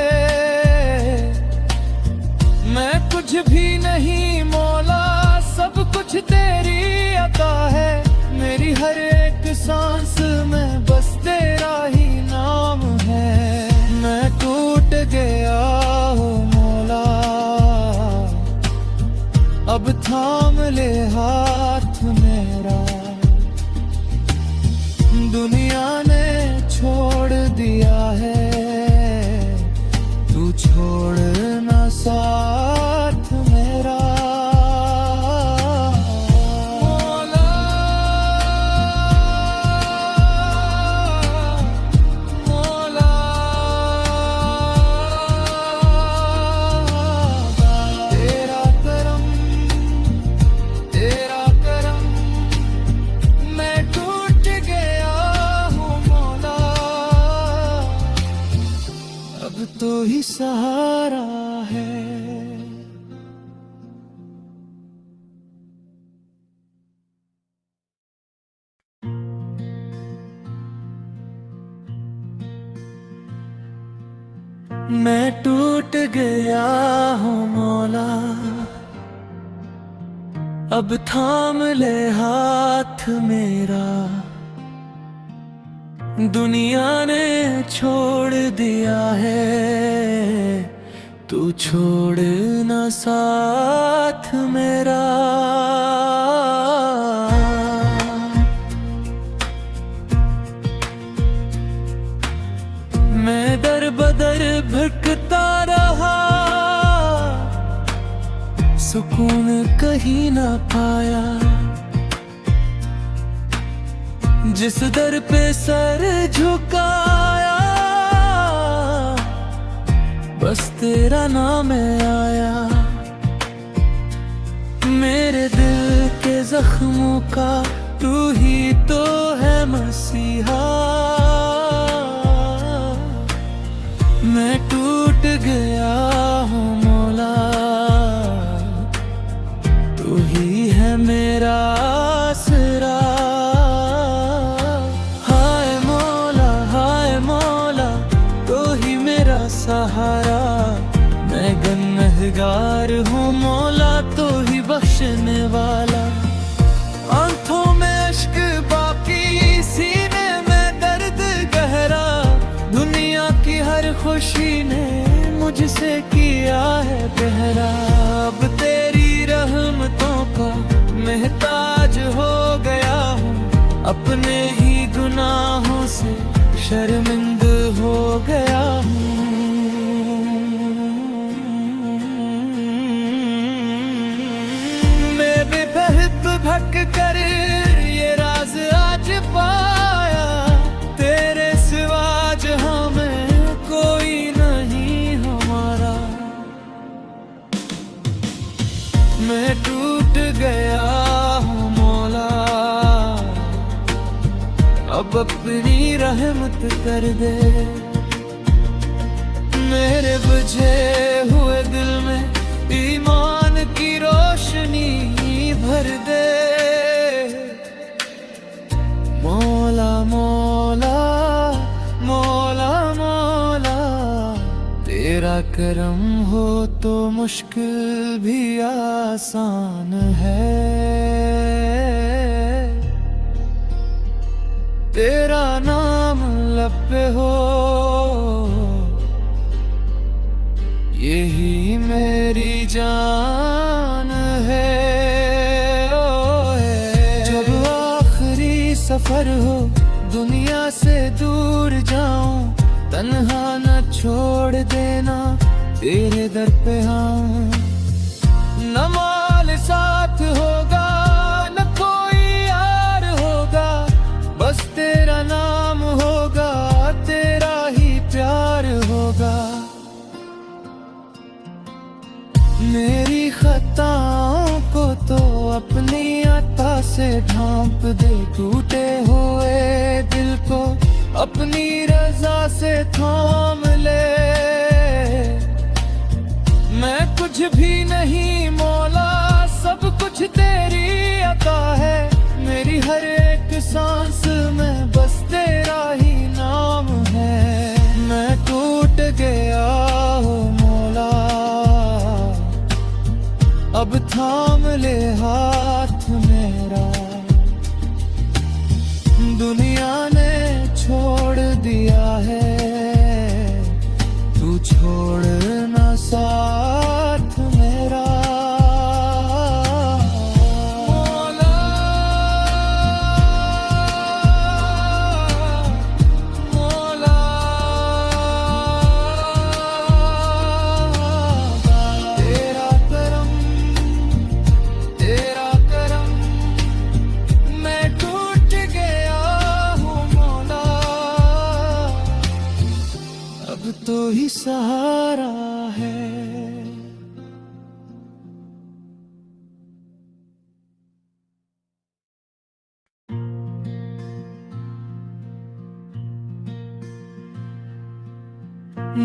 मैं कुछ भी नहीं मौला, सब कुछ तेरी अता है। मेरी हर एक सांस में बस तेरा ही नाम है। मैं टूट गया हूँ मौला, अब थाम ले हाथ मेरा। दुनिया ने छोड़ दिया है, तू छोड़ ना साथ मेरा। मौला मौला, तेरा करम तेरा करम। मैं टूट गया हूँ मौला, अब तो ही सहारा है। मैं टूट गया हूँ मौला, अब थाम ले हाथ मेरा। दुनिया ने छोड़ दिया है, तू छोड़ ना साथ मेरा। मैं दर बदर भटकता रहा, सुकून कहीं ना पाया। जिस दर पे सर झुकाया, बस तेरा नाम आया। मेरे दिल के जख्मों का तू ही तो है मसीहा। मैं टूट गया हूँ मौला, तू ही है मेरा आसरा। हाय मौला तू ही मेरा सहारा। मैं गुनहगार हूँ मौला, तू ही बख्शने वाला। आंखों में अश्क बाकी, सीने में दर्द गहरा। दुनिया की हर खुशी ने मुझसे किया है पहरा। अब तेरी रहमतों का महताज हो गया हूँ, अपने ही गुनाहों से शर्मिंद हो गया हूँ। मैं बेबहत भटक कर ये राज आज पाया। तेरे सिवा जहां में कोई नहीं हमारा। मैं टूट गया हूँ मौला, अब अपनी रहमत कर दे। मेरे बुझे हुए दिल में ईमान की रोशनी भर दे। मौला मौला मौला मौला, तेरा करम हो तो मुश्किल भी आसान है। तेरा नाम लब पे हो, यही मेरी जान है। जब आखिरी सफर हो, दुनिया से दूर जाऊं, तन्हा न छोड़ देना तेरे दर पे। हाँ न माल साथ होगा, न कोई यार होगा, बस तेरा नाम होगा, तेरा ही प्यार होगा। मेरी खताओं को तो अपनी अता से ढांप दे। टूटे हुए दिल को अपनी रजा से थाम ले। मैं कुछ भी नहीं मौला, सब कुछ तेरी अता है। मेरी हर एक सांस में बस तेरा ही नाम है। मैं टूट गया हूँ मौला, अब थाम ले हाथ मेरा। दुनिया ने छोड़ दिया है, तू छोड़ ना साथ मेरा। मौला मौला, तेरा करम तेरा करम। मैं टूट गया हूँ मौला, अब तो ही सहारा है।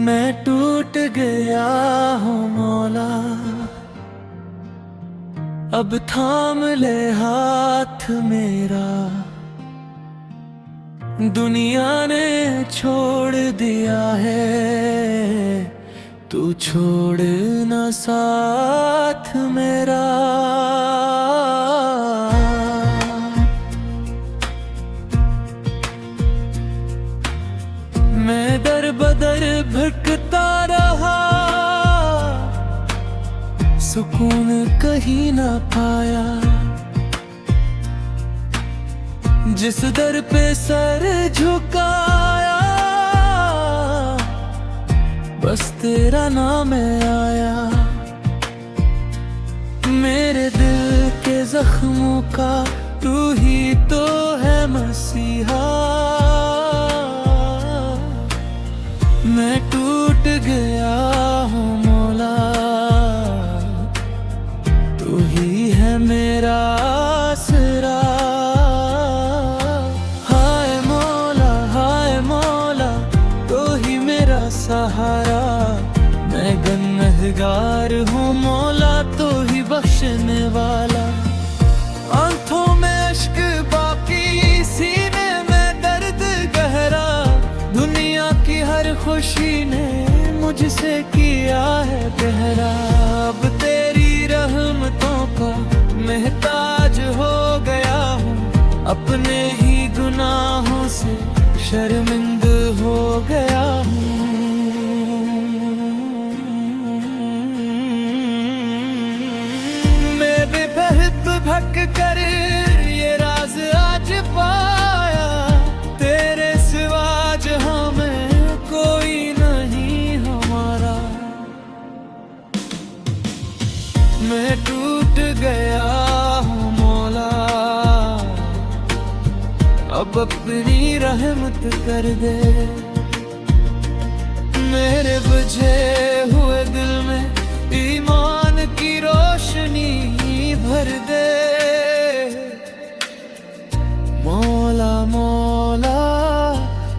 मैं टूट गया हूँ मौला, अब थाम ले हाथ मेरा। दुनिया ने छोड़ दिया है, तू छोड़ ना साथ मेरा। मैं दर बदर भटकता रहा, सुकून कहीं ना पाया। जिस दर पे सर झुकाया, बस तेरा नाम आया। मेरे दिल के जख्मों का तू ही तो है मसीहा। मैं टूट गया हूँ मौला, तू ही है मेरा आसरा। सहारा मैं गुनहगार हूँ मौला, तो ही बख्शने वाला। आंखों में अश्क बाकी, सीने में दर्द गहरा। दुनिया की हर खुशी ने मुझसे किया है गहरा। अब तेरी रहमतों का महताज हो गया हूँ, अपने ही गुनाहों से शर्मिंद हो गया हूँ। भटक कर ये राज आज पाया, तेरे सिवा जहां में कोई नहीं हमारा। मैं टूट गया हूँ मौला, अब अपनी रहमत कर दे। मेरे बुझे हुए दिल में ईमान की रोशनी भर दे। मौला मौला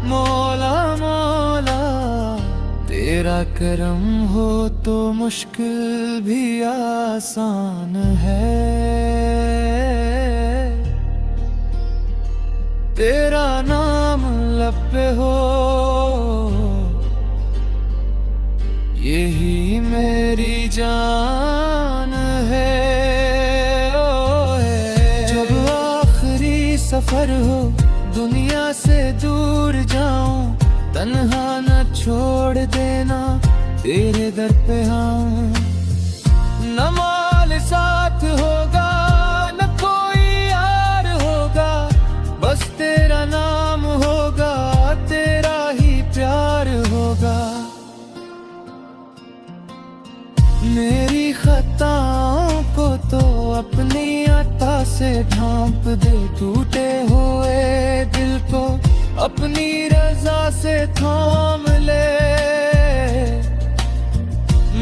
मौला मौला, तेरा करम हो तो मुश्किल भी आसान है। तेरा नाम लब पे हो, यही मेरी जान है। जब आखिरी सफर हो, दुनिया से दूर जाऊं, तन्हा न छोड़ देना, तेरे दर पे आऊं। न माल साथ होगा, न कोई यार होगा, बस तेरा नाम होगा, तेरा ही प्यार होगा। मेरी खताओं को तो अपनी अता से ढांप दे, टूटे हुए दिल को अपनी रजा से थाम ले।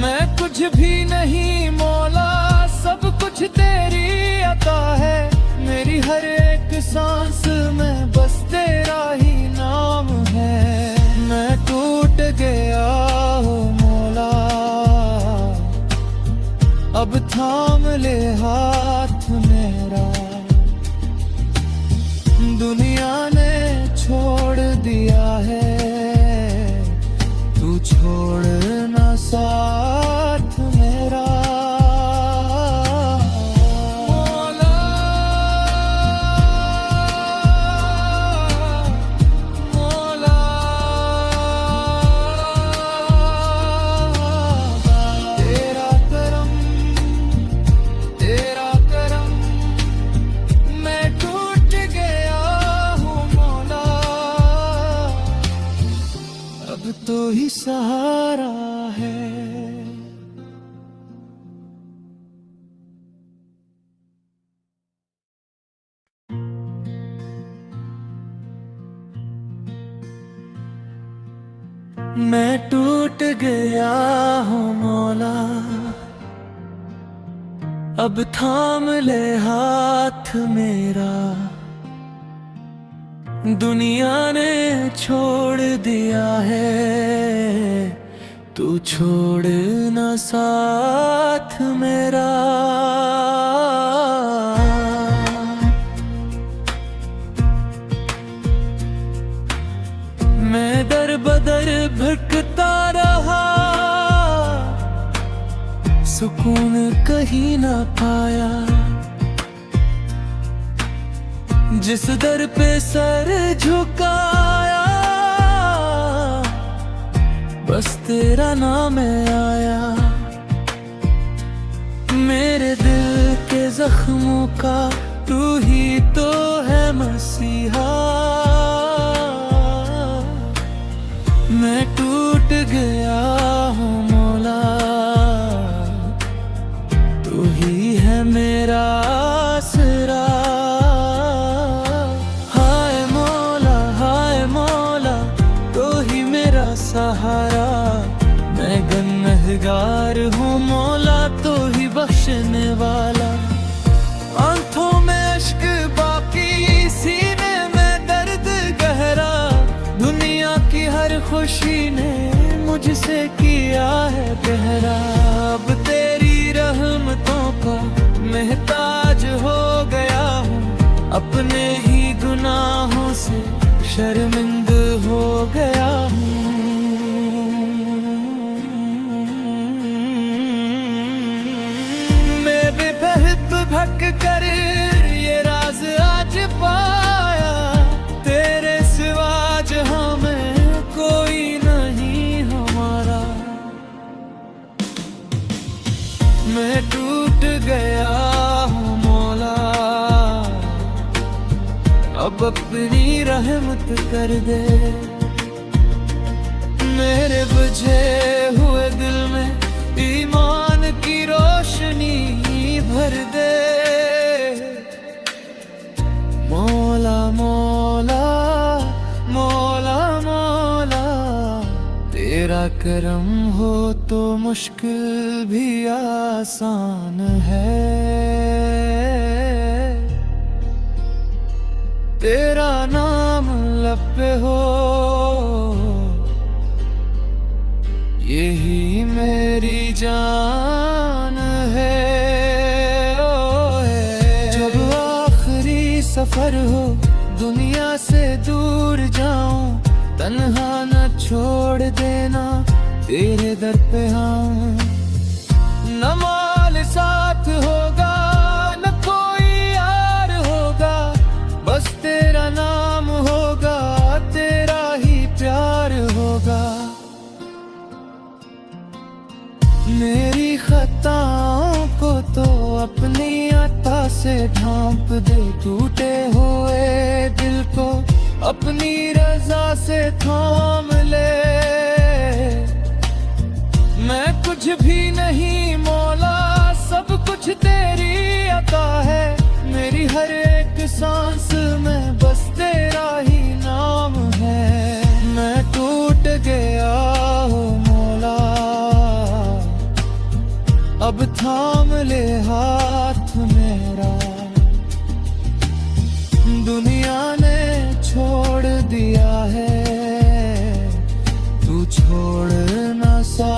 मैं कुछ भी नहीं मौला, सब कुछ तेरी अता है। मेरी हर एक सांस में बस तेरा ही नाम है। मैं टूट गया हूँ मौला, अब थाम ले हाथ मेरा। दुनिया ने छोड़ दिया है, तू छोड़ ना साथ मेरा। मौला मौला, तेरा करम तेरा करम, मैं टूट गया हूँ मौला, अब तो ही सहारा है। मैं टूट गया हूँ मौला, अब थाम ले हाथ मेरा। दुनिया ने छोड़ दिया है, तू छोड़ ना साथ मेरा। मैं दर बदर भटकता रहा, कहीं ना पाया। जिस दर पे सर झुकाया, बस तेरा नाम आया। मेरे दिल के जख्मों का तू ही तो है मसीहा। मैं टूट गया हूँ मौला, तू ही है मेरा आसरा। हाय मौला तू ही मेरा सहारा। मैं गुनहगार हूँ मौला, तू ही बख्शने वाला। आंखों में अश्क बाकी, सीने में दर्द गहरा। दुनिया की हर खुशी ने मुझसे किया है गहरा। अब तेरी रहमतों का महताज हो गया हूँ। अपने ही गुनाहों से शर्मिंद हो गया हूँ। मैं बेबहत भटक कर ये राज आज पाया। तेरे सिवा जहां में कोई नहीं हमारा। मैं टूट गया हूँ मौला, अब अपनी रहमत कर दे। मेरे बुझे हुए दिल में ईमान की रोशनी भर दे। मौला मौला मौला मौला, तेरा करम हो तो मुश्किल भी आसान है। तेरा नाम लब पे हो, यही मेरी जान है। जब आखिरी सफर हो, दुनिया से दूर जाऊं, तन्हा न छोड़ देना तेरे दर पे। हाँ, न माल साथ होगा न कोई यार होगा, बस तेरा नाम होगा, तेरा ही प्यार होगा। मेरी खताओं को तो अपनी अता से ढांप दे। टूटे हुए दिल को अपनी रजा से थाम ले। मैं कुछ भी नहीं मौला, सब कुछ तेरी अता है। मेरी हर एक सांस में बस तेरा ही नाम है। मैं टूट गया हूँ मौला, अब थाम ले हाथ मेरा। दुनिया ने छोड़ दिया है, तू छोड़ ना सा।